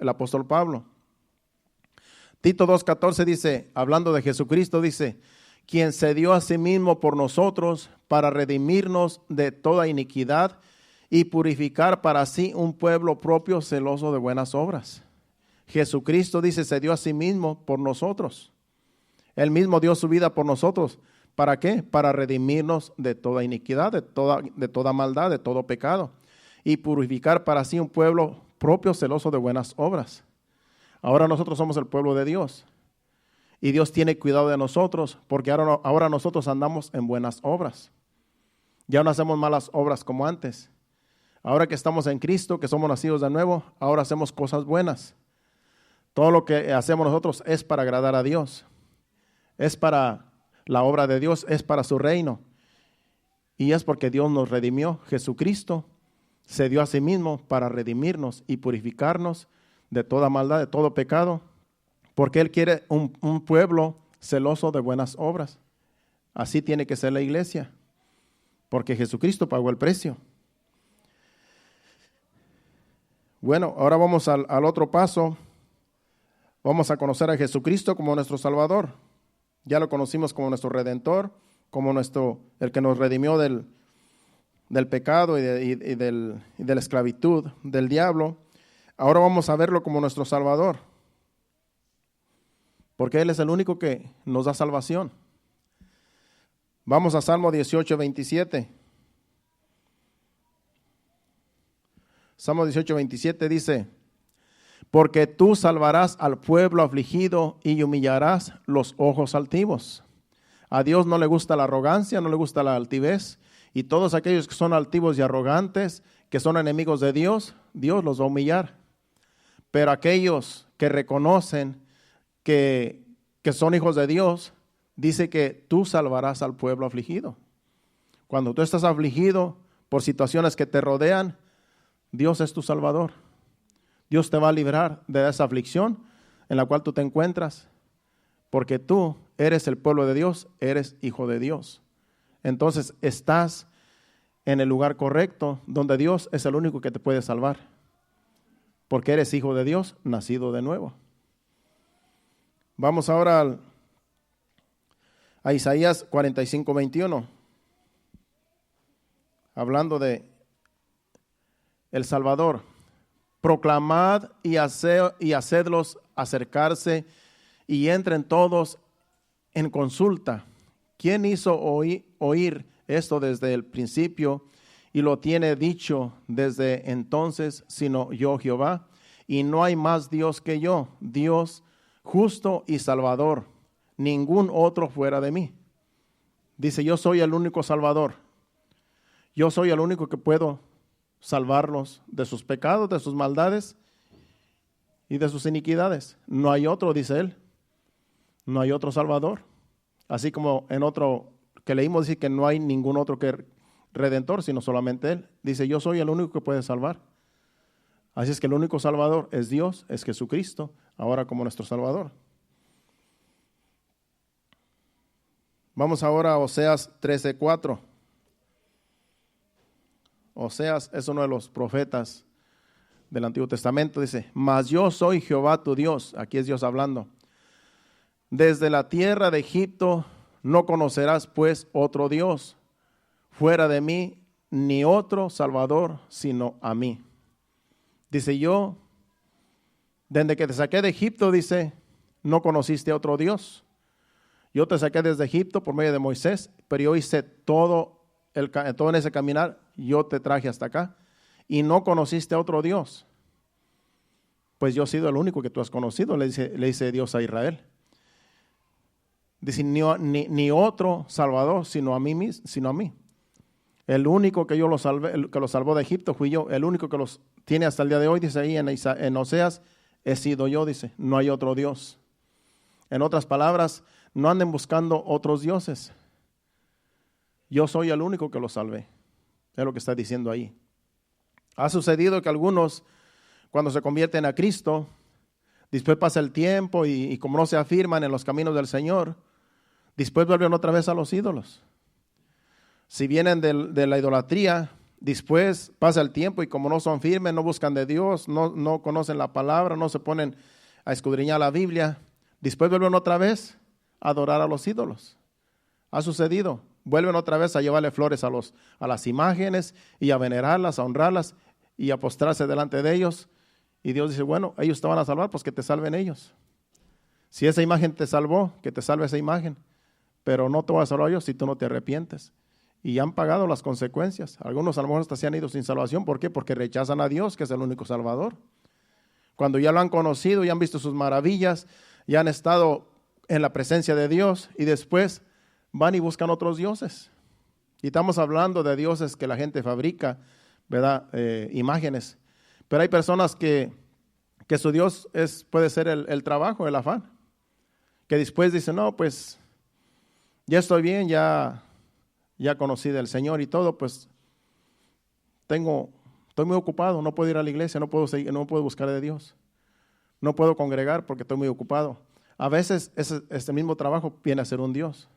apóstol Pablo. Tito 2:14 dice, hablando de Jesucristo, dice, quien se dio a sí mismo por nosotros para redimirnos de toda iniquidad y purificar para sí un pueblo propio celoso de buenas obras. Jesucristo, dice, se dio a sí mismo por nosotros. Él mismo dio su vida por nosotros. ¿Para qué? Para redimirnos de toda iniquidad, de toda maldad, de todo pecado. Y purificar para sí un pueblo propio celoso de buenas obras. Ahora nosotros somos el pueblo de Dios. Y Dios tiene cuidado de nosotros porque ahora nosotros andamos en buenas obras. Ya no hacemos malas obras como antes. Ahora que estamos en Cristo, que somos nacidos de nuevo, ahora hacemos cosas buenas. Todo lo que hacemos nosotros es para agradar a Dios. Es para la obra de Dios, es para su reino. Y es porque Dios nos redimió. Jesucristo se dio a sí mismo para redimirnos y purificarnos de toda maldad, de todo pecado. Porque Él quiere un pueblo celoso de buenas obras. Así tiene que ser la iglesia. Porque Jesucristo pagó el precio. Bueno, ahora vamos al otro paso. Vamos a conocer a Jesucristo como nuestro Salvador. Ya lo conocimos como nuestro Redentor, como el que nos redimió del pecado y de la esclavitud del diablo. Ahora vamos a verlo como nuestro Salvador. Porque Él es el único que nos da salvación. Vamos a Salmo 18, 27. Salmo 18, 27 dice, porque tú salvarás al pueblo afligido y humillarás los ojos altivos. A Dios no le gusta la arrogancia, no le gusta la altivez. Y todos aquellos que son altivos y arrogantes, que son enemigos de Dios, Dios los va a humillar. Pero aquellos que reconocen que son hijos de Dios, dice que tú salvarás al pueblo afligido. Cuando tú estás afligido por situaciones que te rodean, Dios es tu Salvador. Dios te va a librar de esa aflicción en la cual tú te encuentras, porque tú eres el pueblo de Dios, eres hijo de Dios. Entonces estás en el lugar correcto, donde Dios es el único que te puede salvar, porque eres hijo de Dios, nacido de nuevo. Vamos ahora a Isaías 45:21, hablando de el Salvador. Proclamad y hacedlos acercarse y entren todos en consulta. ¿Quién hizo oír esto desde el principio y lo tiene dicho desde entonces, sino yo, Jehová? Y no hay más Dios que yo, Dios justo y salvador, ningún otro fuera de mí. Dice, yo soy el único Salvador. Yo soy el único que puedo salvarlos de sus pecados, de sus maldades y de sus iniquidades. No hay otro, dice él. No hay otro Salvador. Así como en otro que leímos dice que no hay ningún otro que Redentor, sino solamente él. Dice, yo soy el único que puede salvar. Así es que el único Salvador es Dios, es Jesucristo, ahora como nuestro Salvador. Vamos ahora a Oseas 13:4. Oseas es uno de los profetas del Antiguo Testamento. Dice, mas yo soy Jehová tu Dios. Aquí es Dios hablando. Desde la tierra de Egipto no conocerás pues otro Dios. Fuera de mí ni otro Salvador sino a mí. Dice, yo, desde que te saqué de Egipto, dice, no conociste a otro Dios. Yo te saqué desde Egipto por medio de Moisés, pero yo hice todo en ese caminar, yo te traje hasta acá y no conociste a otro Dios. Pues yo he sido el único que tú has conocido, le dice Dios a Israel. Dice, ni otro Salvador sino a mí. El único que yo lo salvé, el que lo salvó de Egipto fui yo. El único que los tiene hasta el día de hoy, dice ahí en Oseas, he sido yo, dice, no hay otro Dios. En otras palabras, no anden buscando otros dioses. Yo soy el único que los salvé. Es lo que está diciendo ahí. Ha sucedido que algunos, cuando se convierten a Cristo, después pasa el tiempo y como no se afirman en los caminos del Señor, después vuelven otra vez a los ídolos. Si vienen de la idolatría, después pasa el tiempo y como no son firmes, no buscan de Dios, no conocen la palabra, no se ponen a escudriñar la Biblia, después vuelven otra vez a adorar a los ídolos. Ha sucedido. Vuelven otra vez a llevarle flores a las imágenes y a venerarlas, a honrarlas y a postrarse delante de ellos. Y Dios dice, bueno, ellos te van a salvar, pues que te salven ellos. Si esa imagen te salvó, que te salve esa imagen. Pero no te va a salvar ellos si tú no te arrepientes. Y han pagado las consecuencias. Algunos a lo mejor hasta se han ido sin salvación. ¿Por qué? Porque rechazan a Dios, que es el único Salvador. Cuando ya lo han conocido, ya han visto sus maravillas, ya han estado en la presencia de Dios y después van y buscan otros dioses. Y estamos hablando de dioses que la gente fabrica, ¿verdad? Imágenes. Pero hay personas que su Dios puede ser el trabajo, el afán. Que después dicen, no, pues ya estoy bien, ya conocí del Señor y todo, pues estoy muy ocupado, no puedo ir a la iglesia, no puedo buscar de Dios. No puedo congregar porque estoy muy ocupado. A veces este mismo trabajo viene a ser un Dios.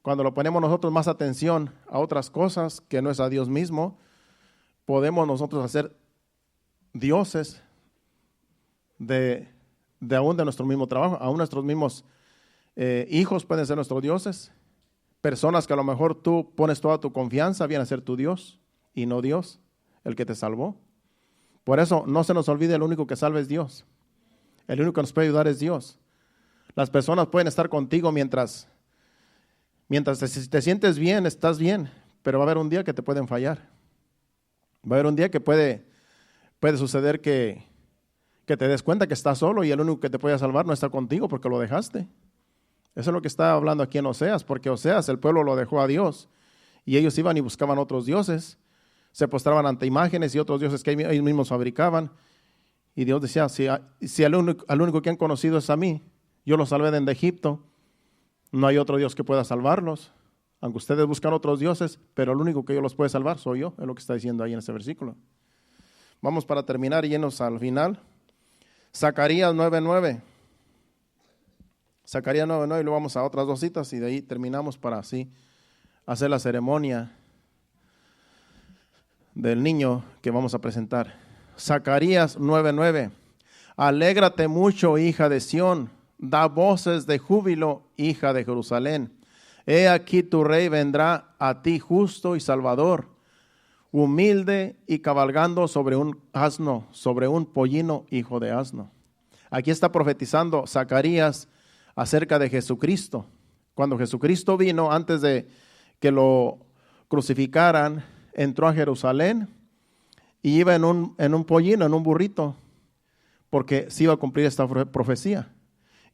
Cuando lo ponemos nosotros más atención a otras cosas que no es a Dios mismo, podemos nosotros hacer dioses de aún de nuestro mismo trabajo. Aún nuestros mismos hijos pueden ser nuestros dioses. Personas que a lo mejor tú pones toda tu confianza, vienen a ser tu Dios y no Dios, el que te salvó. Por eso no se nos olvide, el único que salva es Dios. El único que nos puede ayudar es Dios. Las personas pueden estar contigo mientras te sientes bien, estás bien, pero va a haber un día que te pueden fallar. Va a haber un día que puede suceder que te des cuenta que estás solo y el único que te puede salvar no está contigo porque lo dejaste. Eso es lo que está hablando aquí en Oseas, porque Oseas, el pueblo lo dejó a Dios y ellos iban y buscaban otros dioses, se postraban ante imágenes y otros dioses que ellos mismos fabricaban. Y Dios decía, si al único que han conocido es a mí, yo los salvé de Egipto, no hay otro Dios que pueda salvarlos, aunque ustedes buscan otros dioses, pero el único que yo los puede salvar soy yo, es lo que está diciendo ahí en ese versículo. Vamos para terminar y irnos al final. Zacarías 9:9. Zacarías 9:9 y luego vamos a otras dos citas y de ahí terminamos para así hacer la ceremonia del niño que vamos a presentar. Zacarías 9:9. Alégrate mucho, hija de Sión, da voces de júbilo, hija de Jerusalén. He aquí tu rey vendrá a ti justo y salvador, humilde y cabalgando sobre un asno, sobre un pollino, hijo de asno. Aquí está profetizando Zacarías acerca de Jesucristo. Cuando Jesucristo vino, antes de que lo crucificaran, entró a Jerusalén y iba en un pollino, en un burrito, porque se iba a cumplir esta profecía.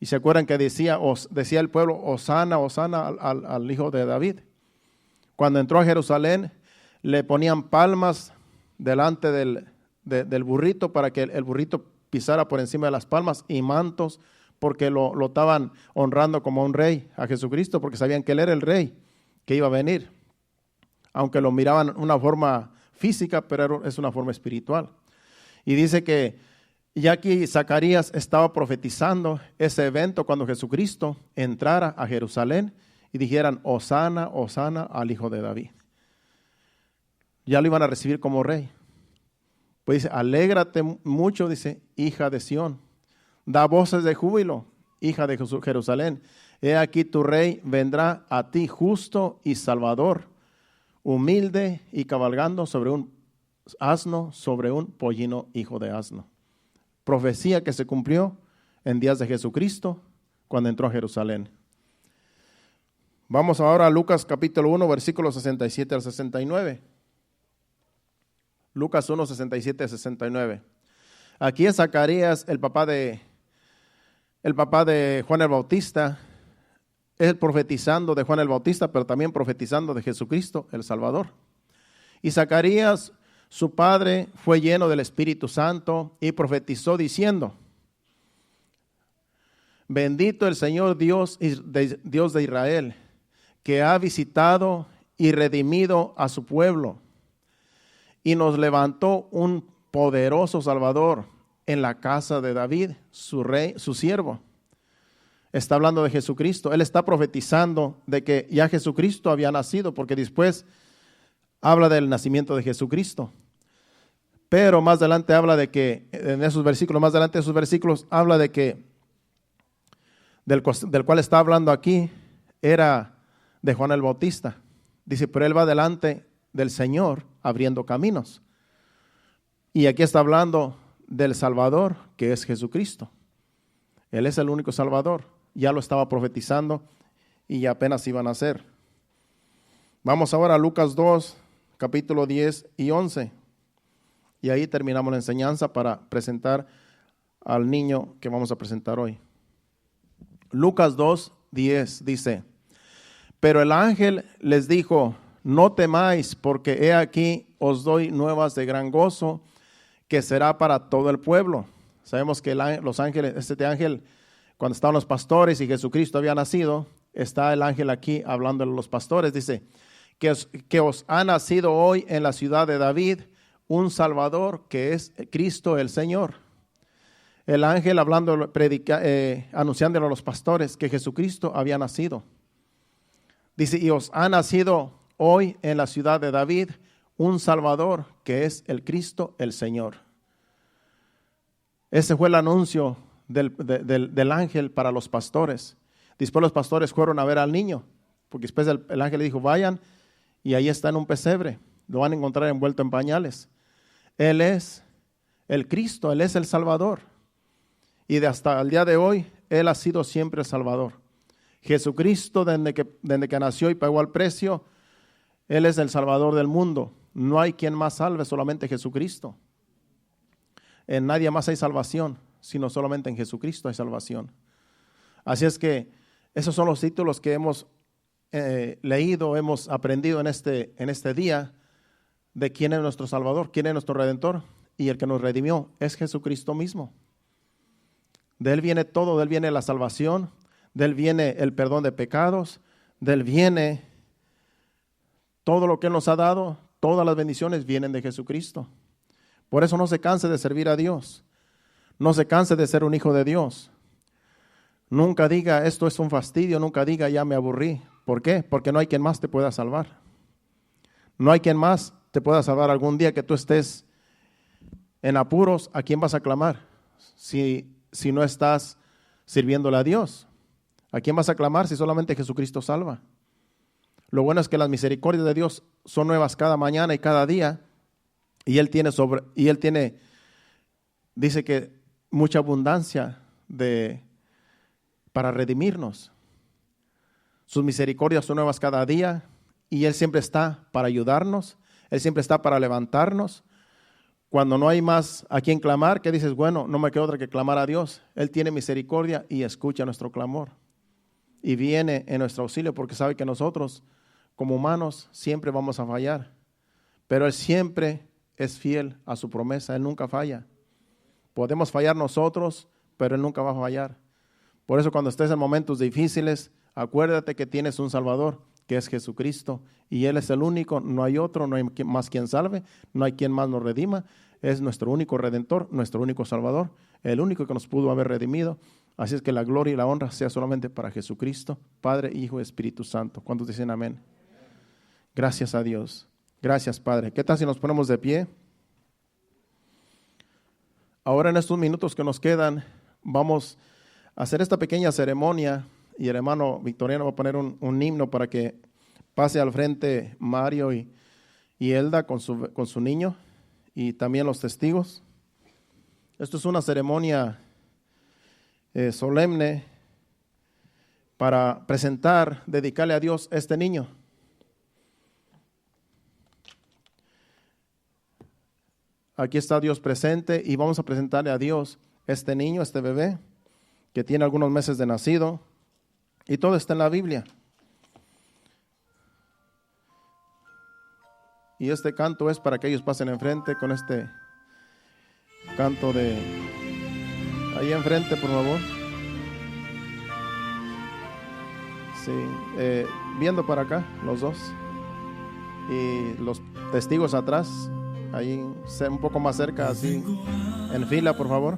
Y se acuerdan que decía el pueblo, Hosana, Hosana al hijo de David. Cuando entró a Jerusalén, le ponían palmas delante del burrito para que el burrito pisara por encima de las palmas, y mantos, porque lo estaban honrando como un rey a Jesucristo, porque sabían que él era el rey que iba a venir. Aunque lo miraban una forma física, pero es una forma espiritual. Y dice que ya aquí Zacarías estaba profetizando ese evento cuando Jesucristo entrara a Jerusalén y dijeran, Hosana, Hosana al hijo de David. Ya lo iban a recibir como rey. Pues dice, alégrate mucho, dice, hija de Sión. Da voces de júbilo, hija de Jerusalén. He aquí tu rey vendrá a ti justo y salvador, humilde y cabalgando sobre un asno, sobre un pollino, hijo de asno. Profecía que se cumplió en días de Jesucristo cuando entró a Jerusalén. Vamos ahora a Lucas capítulo 1, versículos 67 al 69. Lucas 1, 67 al 69. Aquí es Zacarías, el papá de Juan el Bautista, él profetizando de Juan el Bautista, pero también profetizando de Jesucristo, el Salvador. Y Zacarías, su padre, fue lleno del Espíritu Santo y profetizó diciendo, bendito el Señor Dios de Israel, que ha visitado y redimido a su pueblo, y nos levantó un poderoso Salvador en la casa de David, su rey, su siervo. Está hablando de Jesucristo. Él está profetizando de que ya Jesucristo había nacido, porque después habla del nacimiento de Jesucristo. Pero más adelante habla de que, en esos versículos, más adelante de esos versículos, habla de que del cual está hablando aquí era de Juan el Bautista. Dice, pero él va delante del Señor abriendo caminos. Y aquí está hablando del Salvador, que es Jesucristo. Él es el único Salvador. Ya lo estaba profetizando y ya apenas iban a nacer. Vamos ahora a Lucas 2, capítulo 10 y 11. Y ahí terminamos la enseñanza para presentar al niño que vamos a presentar hoy. Lucas 2, 10 dice, pero el ángel les dijo, no temáis, porque he aquí os doy nuevas de gran gozo, que será para todo el pueblo. Sabemos que los ángeles, este ángel, cuando estaban los pastores y Jesucristo había nacido, está el ángel aquí hablando a los pastores. Dice, que os ha nacido hoy en la ciudad de David un Salvador, que es Cristo el Señor. El ángel hablando, anunciándole a los pastores que Jesucristo había nacido. Dice, y os ha nacido hoy en la ciudad de David un Salvador, que es el Cristo el Señor. Ese fue el anuncio del ángel para los pastores. Después los pastores fueron a ver al niño, porque después el ángel le dijo, vayan, y ahí está en un pesebre, lo van a encontrar envuelto en pañales. Él es el Cristo, Él es el Salvador. Y hasta el día de hoy, Él ha sido siempre el Salvador. Jesucristo, desde que nació y pagó el precio, Él es el Salvador del mundo. No hay quien más salve, solamente Jesucristo. En nadie más hay salvación, sino solamente en Jesucristo hay salvación. Así es que esos son los títulos que hemos leído, hemos aprendido en este día, de quién es nuestro Salvador, quién es nuestro Redentor, y el que nos redimió es Jesucristo mismo. De Él viene todo, de Él viene la salvación, de Él viene el perdón de pecados, de Él viene todo lo que Él nos ha dado, todas las bendiciones vienen de Jesucristo. Por eso no se canse de servir a Dios. No se canse de ser un hijo de Dios. Nunca diga, esto es un fastidio. Nunca diga, ya me aburrí. ¿Por qué? Porque no hay quien más te pueda salvar. No hay quien más te pueda salvar. Algún día que tú estés en apuros, ¿a quién vas a clamar? Si no estás sirviéndole a Dios, ¿a quién vas a clamar si solamente Jesucristo salva? Lo bueno es que las misericordias de Dios son nuevas cada mañana y cada día, y Él tiene, dice que mucha abundancia para redimirnos. Sus misericordias son nuevas cada día, y Él siempre está para ayudarnos, Él siempre está para levantarnos. Cuando no hay más a quien clamar, que dices, bueno, no me queda otra que clamar a Dios. Él tiene misericordia y escucha nuestro clamor. Y viene en nuestro auxilio porque sabe que nosotros, como humanos, siempre vamos a fallar. Pero Él siempre es fiel a su promesa. Él nunca falla. Podemos fallar nosotros, pero Él nunca va a fallar. Por eso cuando estés en momentos difíciles, acuérdate que tienes un Salvador, que es Jesucristo, y Él es el único, no hay otro, no hay más quien salve, no hay quien más nos redima, es nuestro único Redentor, nuestro único Salvador, el único que nos pudo haber redimido. Así es que la gloria y la honra sea solamente para Jesucristo, Padre, Hijo y Espíritu Santo. ¿Cuántos dicen amén? Gracias a Dios. Gracias, Padre. ¿Qué tal si nos ponemos de pie? Ahora en estos minutos que nos quedan, vamos a hacer esta pequeña ceremonia. Y el hermano Victoriano va a poner un himno para que pase al frente Mario y Elda con su niño y también los testigos. Esto es una ceremonia solemne para presentar, dedicarle a Dios este niño. Aquí está Dios presente y vamos a presentarle a Dios este niño, este bebé, que tiene algunos meses de nacido. Y todo está en la Biblia. Y este canto es para que ellos pasen enfrente con este canto de... Ahí enfrente, por favor. Sí, viendo para acá, los dos. Y los testigos atrás, ahí un poco más cerca, así, en fila, por favor.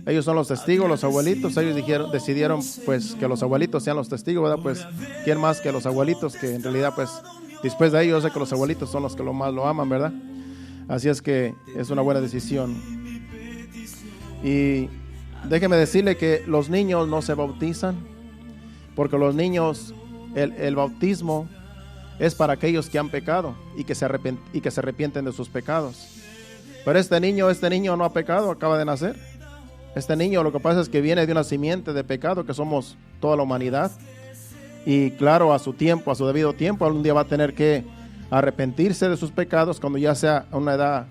Ellos son los testigos, los abuelitos. Ellos decidieron pues que los abuelitos sean los testigos, ¿verdad? Pues quién más que los abuelitos, que en realidad pues después de ellos yo sé que los abuelitos son los que más lo aman, ¿verdad? Así es que es una buena decisión. Y déjeme decirle que los niños no se bautizan, porque los niños, el bautismo es para aquellos que han pecado y que se arrepienten de sus pecados. Pero este niño no ha pecado, acaba de nacer. Este niño lo que pasa es que viene de una simiente de pecado, que somos toda la humanidad. Y claro, a su tiempo, a su debido tiempo, algún día va a tener que arrepentirse de sus pecados cuando ya sea a una edad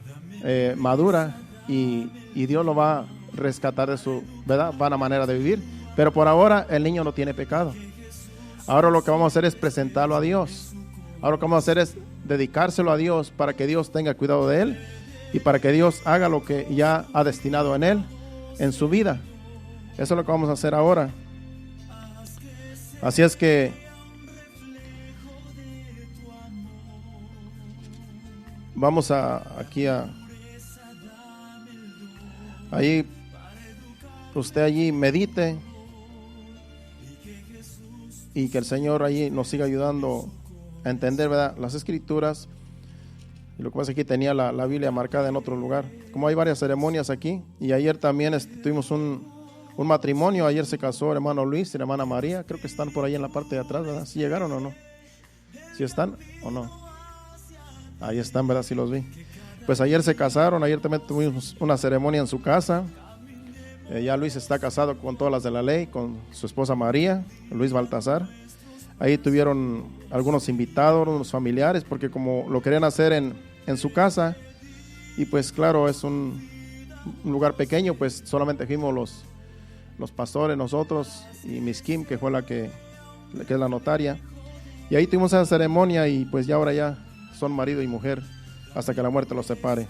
madura. Y Dios lo va a rescatar de su, ¿verdad?, vana manera de vivir. Pero por ahora el niño no tiene pecado. Ahora lo que vamos a hacer es presentarlo a Dios. Ahora lo que vamos a hacer es dedicárselo a Dios para que Dios tenga cuidado de él y para que Dios haga lo que ya ha destinado en él, en su vida. Eso es lo que vamos a hacer ahora. Así es que vamos ahí usted allí medite y que el Señor allí nos siga ayudando a entender, ¿verdad?, las Escrituras. Y lo que pasa es que aquí tenía la Biblia marcada en otro lugar. Como hay varias ceremonias aquí, y ayer también tuvimos un matrimonio. Ayer se casó el hermano Luis y la hermana María. Creo que están por ahí en la parte de atrás, ¿verdad? ¿Sí llegaron o no? ¿Sí están o no? Ahí están, ¿verdad? Sí los vi. Pues ayer se casaron. Ayer también tuvimos una ceremonia en su casa. Ya Luis está casado con todas las de la ley, con su esposa María, Luis Baltasar. Ahí tuvieron algunos invitados, unos familiares, porque como lo querían hacer en su casa, y pues claro, es un lugar pequeño, pues solamente fuimos los pastores, nosotros, y Miss Kim, que fue que es la notaria. Y ahí tuvimos esa ceremonia, y pues ya ahora ya son marido y mujer, hasta que la muerte los separe.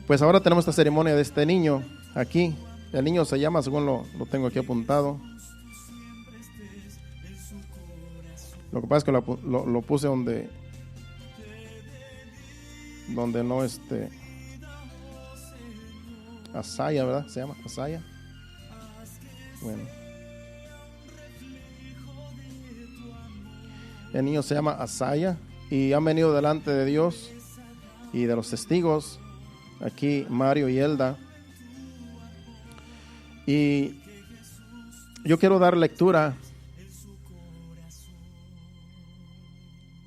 Pues ahora tenemos esta ceremonia de este niño, aquí. El niño se llama, según lo tengo aquí apuntado. Lo que pasa es que lo puse donde donde no Asaya, ¿verdad? Se llama Asaya. Bueno. El niño se llama Asaya y han venido delante de Dios y de los testigos, aquí Mario y Elda. Y yo quiero dar lectura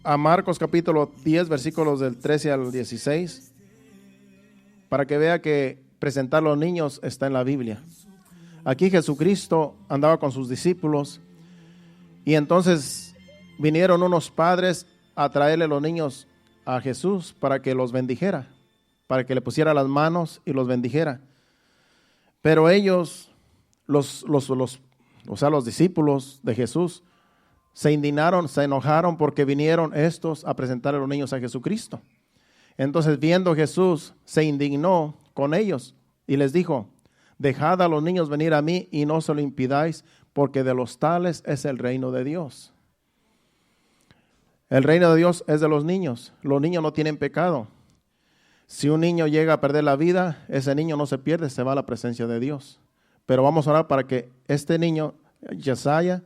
a Marcos capítulo 10, versículos del 13 al 16, para que vea que presentar a los niños está en la Biblia. Aquí Jesucristo andaba con sus discípulos y entonces vinieron unos padres a traerle los niños a Jesús para que los bendijera, para que le pusiera las manos y los bendijera. Pero ellos, los discípulos de Jesús, se indignaron, se enojaron porque vinieron estos a presentar a los niños a Jesucristo. Entonces, viendo Jesús, se indignó con ellos y les dijo: dejad a los niños venir a mí y no se lo impidáis, porque de los tales es el reino de Dios. El reino de Dios es de los niños. Los niños no tienen pecado. Si un niño llega a perder la vida, ese niño no se pierde, se va a la presencia de Dios. Pero vamos a orar para que este niño, Yesaya,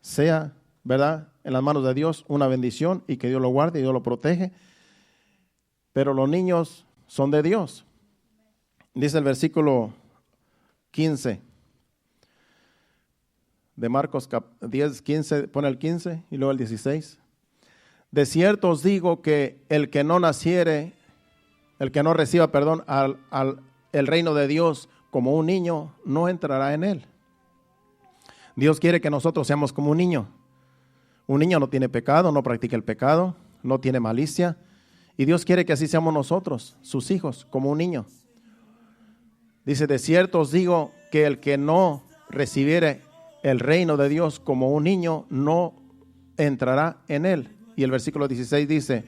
sea, ¿verdad?, en las manos de Dios una bendición y que Dios lo guarde y Dios lo protege. Pero los niños son de Dios. Dice el versículo 15 de Marcos 10, 15, pone el 15 y luego el 16. De cierto os digo que el que no reciba el reino de Dios como un niño, no entrará en él. Dios quiere que nosotros seamos como un niño. Un niño no tiene pecado, no practica el pecado, no tiene malicia. Y Dios quiere que así seamos nosotros, sus hijos, como un niño. Dice, de cierto os digo que el que no recibiere el reino de Dios como un niño, no entrará en él. Y el versículo 16 dice,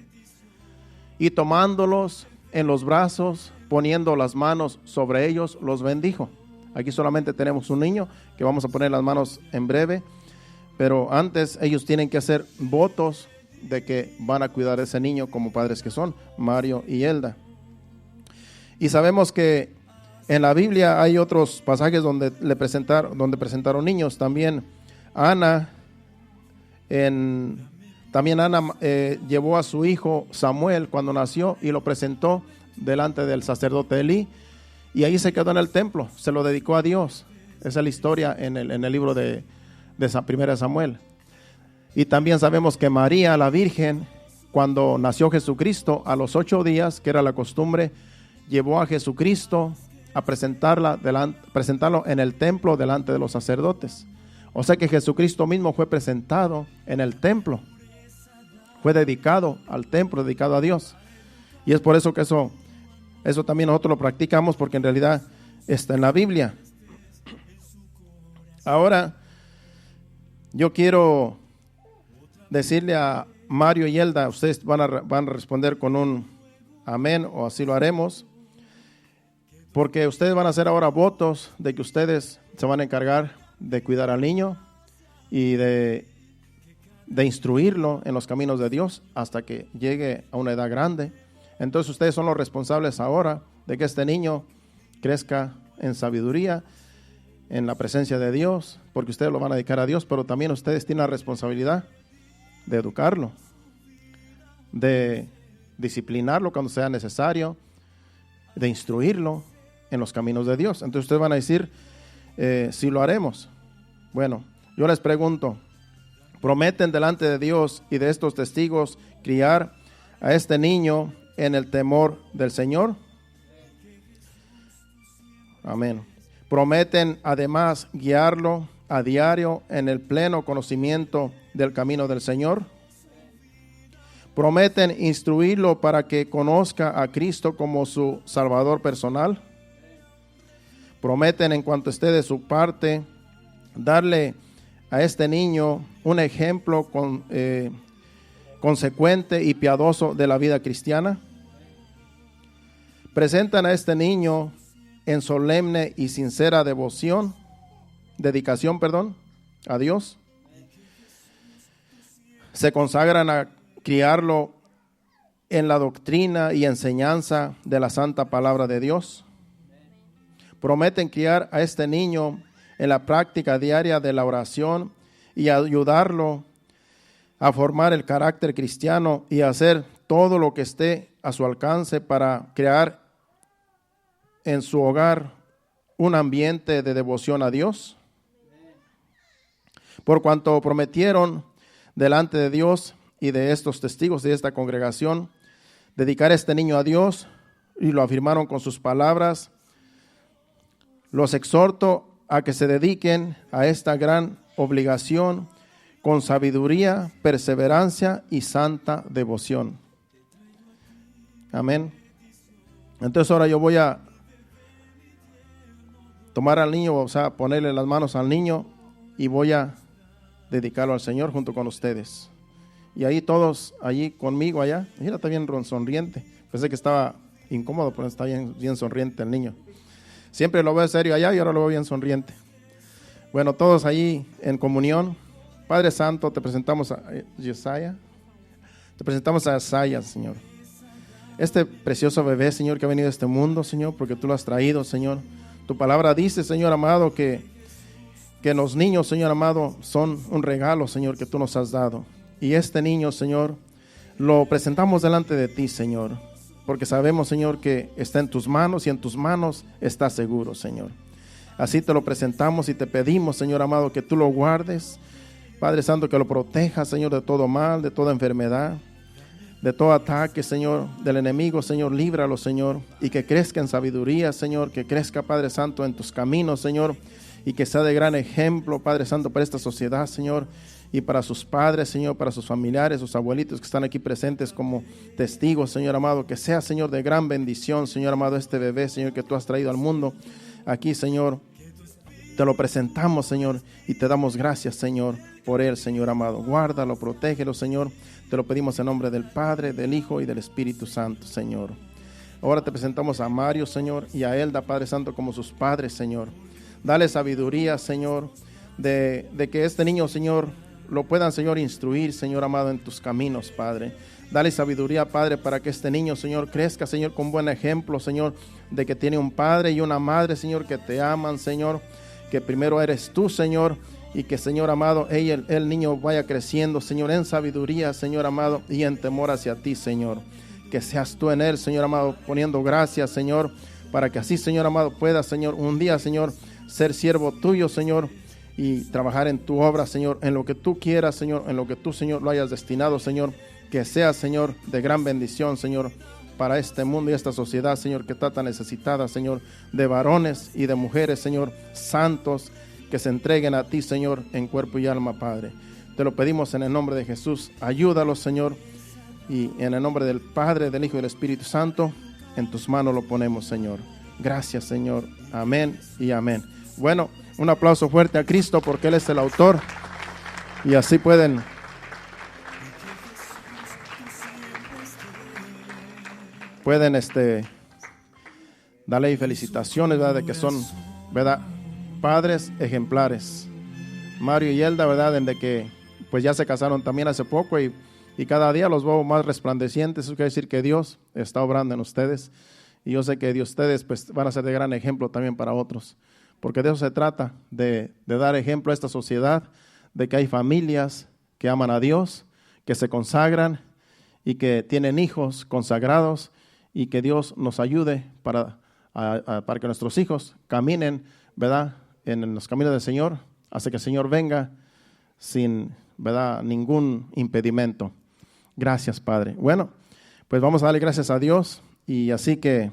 y tomándolos en los brazos, poniendo las manos sobre ellos, los bendijo. Aquí solamente tenemos un niño que vamos a poner las manos en breve, pero antes ellos tienen que hacer votos de que van a cuidar a ese niño como padres que son, Mario y Elda. Y sabemos que en la Biblia hay otros pasajes donde presentaron niños. También Ana llevó a su hijo Samuel cuando nació y lo presentó delante del sacerdote Elí, y ahí se quedó en el templo, se lo dedicó a Dios. Esa es la historia en el libro de Primera Samuel. Y también sabemos que María, la Virgen, cuando nació Jesucristo, a los 8 días, que era la costumbre, llevó a Jesucristo a presentarlo en el templo delante de los sacerdotes. O sea que Jesucristo mismo fue presentado en el templo, fue dedicado al templo, dedicado a Dios. Y es por eso que eso también nosotros lo practicamos, porque en realidad está en la Biblia. Ahora, yo quiero decirle a Mario y Elda, ustedes van a responder con un amén, o así lo haremos, porque ustedes van a hacer ahora votos de que ustedes se van a encargar de cuidar al niño y de instruirlo en los caminos de Dios hasta que llegue a una edad grande. Entonces ustedes son los responsables ahora de que este niño crezca en sabiduría, en la presencia de Dios, porque ustedes lo van a dedicar a Dios, pero también ustedes tienen la responsabilidad de educarlo, de disciplinarlo cuando sea necesario, de instruirlo en los caminos de Dios. Entonces ustedes van a decir, si lo haremos. Bueno, yo les pregunto, ¿prometen delante de Dios y de estos testigos criar a este niño en el temor del Señor? Amén. ¿Prometen además guiarlo a diario en el pleno conocimiento del camino del Señor? ¿Prometen instruirlo para que conozca a Cristo como su Salvador personal? ¿Prometen, en cuanto esté de su parte, darle a este niño un ejemplo consecuente y piadoso de la vida cristiana? ¿Presentan a este niño en solemne y sincera dedicación a Dios? ¿Se consagran a criarlo en la doctrina y enseñanza de la santa palabra de Dios. Prometen criar a este niño en la práctica diaria de la oración y ayudarlo a formar el carácter cristiano y hacer todo lo que esté a su alcance para crear en su hogar un ambiente de devoción a Dios. Por cuanto prometieron delante de Dios y de estos testigos de esta congregación dedicar a este niño a Dios, y lo afirmaron con sus palabras, los exhorto a que se dediquen a esta gran obligación con sabiduría, perseverancia y santa devoción. Amén. Entonces ahora yo voy a tomar al niño, o sea, ponerle las manos al niño y voy a dedicarlo al Señor junto con ustedes. Y ahí todos, allí conmigo allá, mira, está bien sonriente. Pensé que estaba incómodo, pero está bien sonriente el niño. Siempre lo veo serio allá y ahora lo veo bien sonriente. Bueno, todos allí en comunión. Padre Santo, te presentamos a Yesaya. Te presentamos a Yesaya, Señor. Este precioso bebé, Señor, que ha venido a este mundo, Señor, porque tú lo has traído, Señor. Tu palabra dice, Señor amado, que los niños, Señor amado, son un regalo, Señor, que tú nos has dado. Y este niño, Señor, lo presentamos delante de ti, Señor, porque sabemos, Señor, que está en tus manos y en tus manos está seguro, Señor. Así te lo presentamos y te pedimos, Señor amado, que tú lo guardes, Padre Santo, que lo protejas, Señor, de todo mal, de toda enfermedad, de todo ataque, Señor, del enemigo, Señor, líbralo, Señor, y que crezca en sabiduría, Señor, que crezca, Padre Santo, en tus caminos, Señor, y que sea de gran ejemplo, Padre Santo, para esta sociedad, Señor, y para sus padres, Señor, para sus familiares, sus abuelitos que están aquí presentes como testigos, Señor amado, que sea, Señor, de gran bendición, Señor amado, este bebé, Señor, que tú has traído al mundo. Aquí, Señor, te lo presentamos, Señor, y te damos gracias, Señor, por él, Señor amado. Guárdalo, protégelo, Señor. Te lo pedimos en nombre del Padre, del Hijo y del Espíritu Santo, Señor. Ahora te presentamos a Mario, Señor, y a Elda, Padre Santo, como sus padres, Señor. Dale sabiduría, Señor, de que este niño, Señor, lo puedan, Señor, instruir, Señor amado, en tus caminos, Padre. Dale sabiduría, Padre, para que este niño, Señor, crezca, Señor, con buen ejemplo, Señor, de que tiene un padre y una madre, Señor, que te aman, Señor, que primero eres tú, Señor, y que, Señor amado, el niño vaya creciendo, Señor, en sabiduría, Señor amado, y en temor hacia ti, Señor. Que seas tú en él, Señor amado, poniendo gracias, Señor, para que así, Señor amado, pueda, Señor, un día, Señor, ser siervo tuyo, Señor, y trabajar en tu obra, Señor, en lo que tú quieras, Señor, en lo que tú, Señor, lo hayas destinado, Señor, que sea, Señor, de gran bendición, Señor, para este mundo y esta sociedad, Señor, que está tan necesitada, Señor, de varones y de mujeres, Señor, santos, que se entreguen a ti, Señor, en cuerpo y alma, Padre. Te lo pedimos en el nombre de Jesús. Ayúdalos, Señor, y en el nombre del Padre, del Hijo y del Espíritu Santo, en tus manos lo ponemos, Señor. Gracias, Señor. Amén y amén. Bueno, un aplauso fuerte a Cristo porque Él es el autor y así pueden darle felicitaciones, ¿verdad? De que son, ¿verdad?, padres ejemplares. Mario y Elda, ¿verdad?, desde que pues ya se casaron también hace poco y cada día los veo más resplandecientes. Eso quiere decir que Dios está obrando en ustedes y yo sé que ustedes pues van a ser de gran ejemplo también para otros. Porque de eso se trata, de dar ejemplo a esta sociedad, de que hay familias que aman a Dios, que se consagran y que tienen hijos consagrados y que Dios nos ayude para que nuestros hijos caminen, ¿verdad?, en los caminos del Señor, hasta que el Señor venga sin, ¿verdad?, ningún impedimento. Gracias, Padre. Bueno, pues vamos a darle gracias a Dios y así que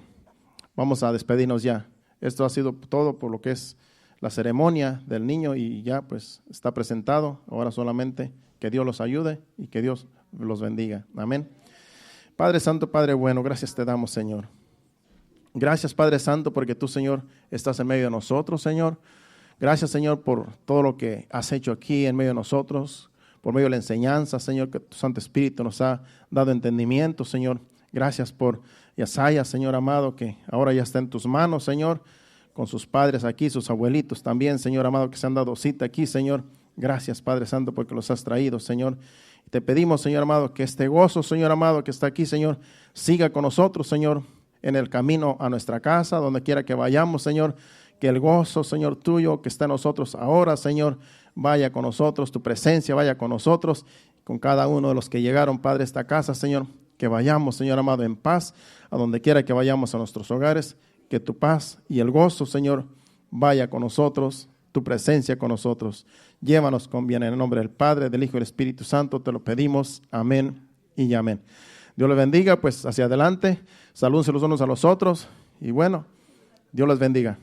vamos a despedirnos ya. Esto ha sido todo por lo que es la ceremonia del niño y ya pues está presentado. Ahora solamente que Dios los ayude y que Dios los bendiga. Amén. Padre Santo, Padre bueno, gracias te damos, Señor. Gracias, Padre Santo, porque tú, Señor, estás en medio de nosotros, Señor. Gracias, Señor, por todo lo que has hecho aquí en medio de nosotros, por medio de la enseñanza, Señor, que tu Santo Espíritu nos ha dado entendimiento, Señor. Gracias por Yesaya, Señor amado, que ahora ya está en tus manos, Señor, con sus padres aquí, sus abuelitos también, Señor amado, que se han dado cita aquí, Señor. Gracias, Padre Santo, porque los has traído, Señor. Te pedimos, Señor amado, que este gozo, Señor amado, que está aquí, Señor, siga con nosotros, Señor, en el camino a nuestra casa, donde quiera que vayamos, Señor. Que el gozo, Señor, tuyo que está en nosotros ahora, Señor, vaya con nosotros, tu presencia vaya con nosotros, con cada uno de los que llegaron, Padre, a esta casa, Señor. Que vayamos, Señor amado, en paz, a donde quiera que vayamos a nuestros hogares. Que tu paz y el gozo, Señor, vaya con nosotros, tu presencia con nosotros. Llévanos con bien en el nombre del Padre, del Hijo y del Espíritu Santo. Te lo pedimos. Amén y amén. Dios les bendiga, pues hacia adelante. Salúdense los unos a los otros. Y bueno, Dios les bendiga.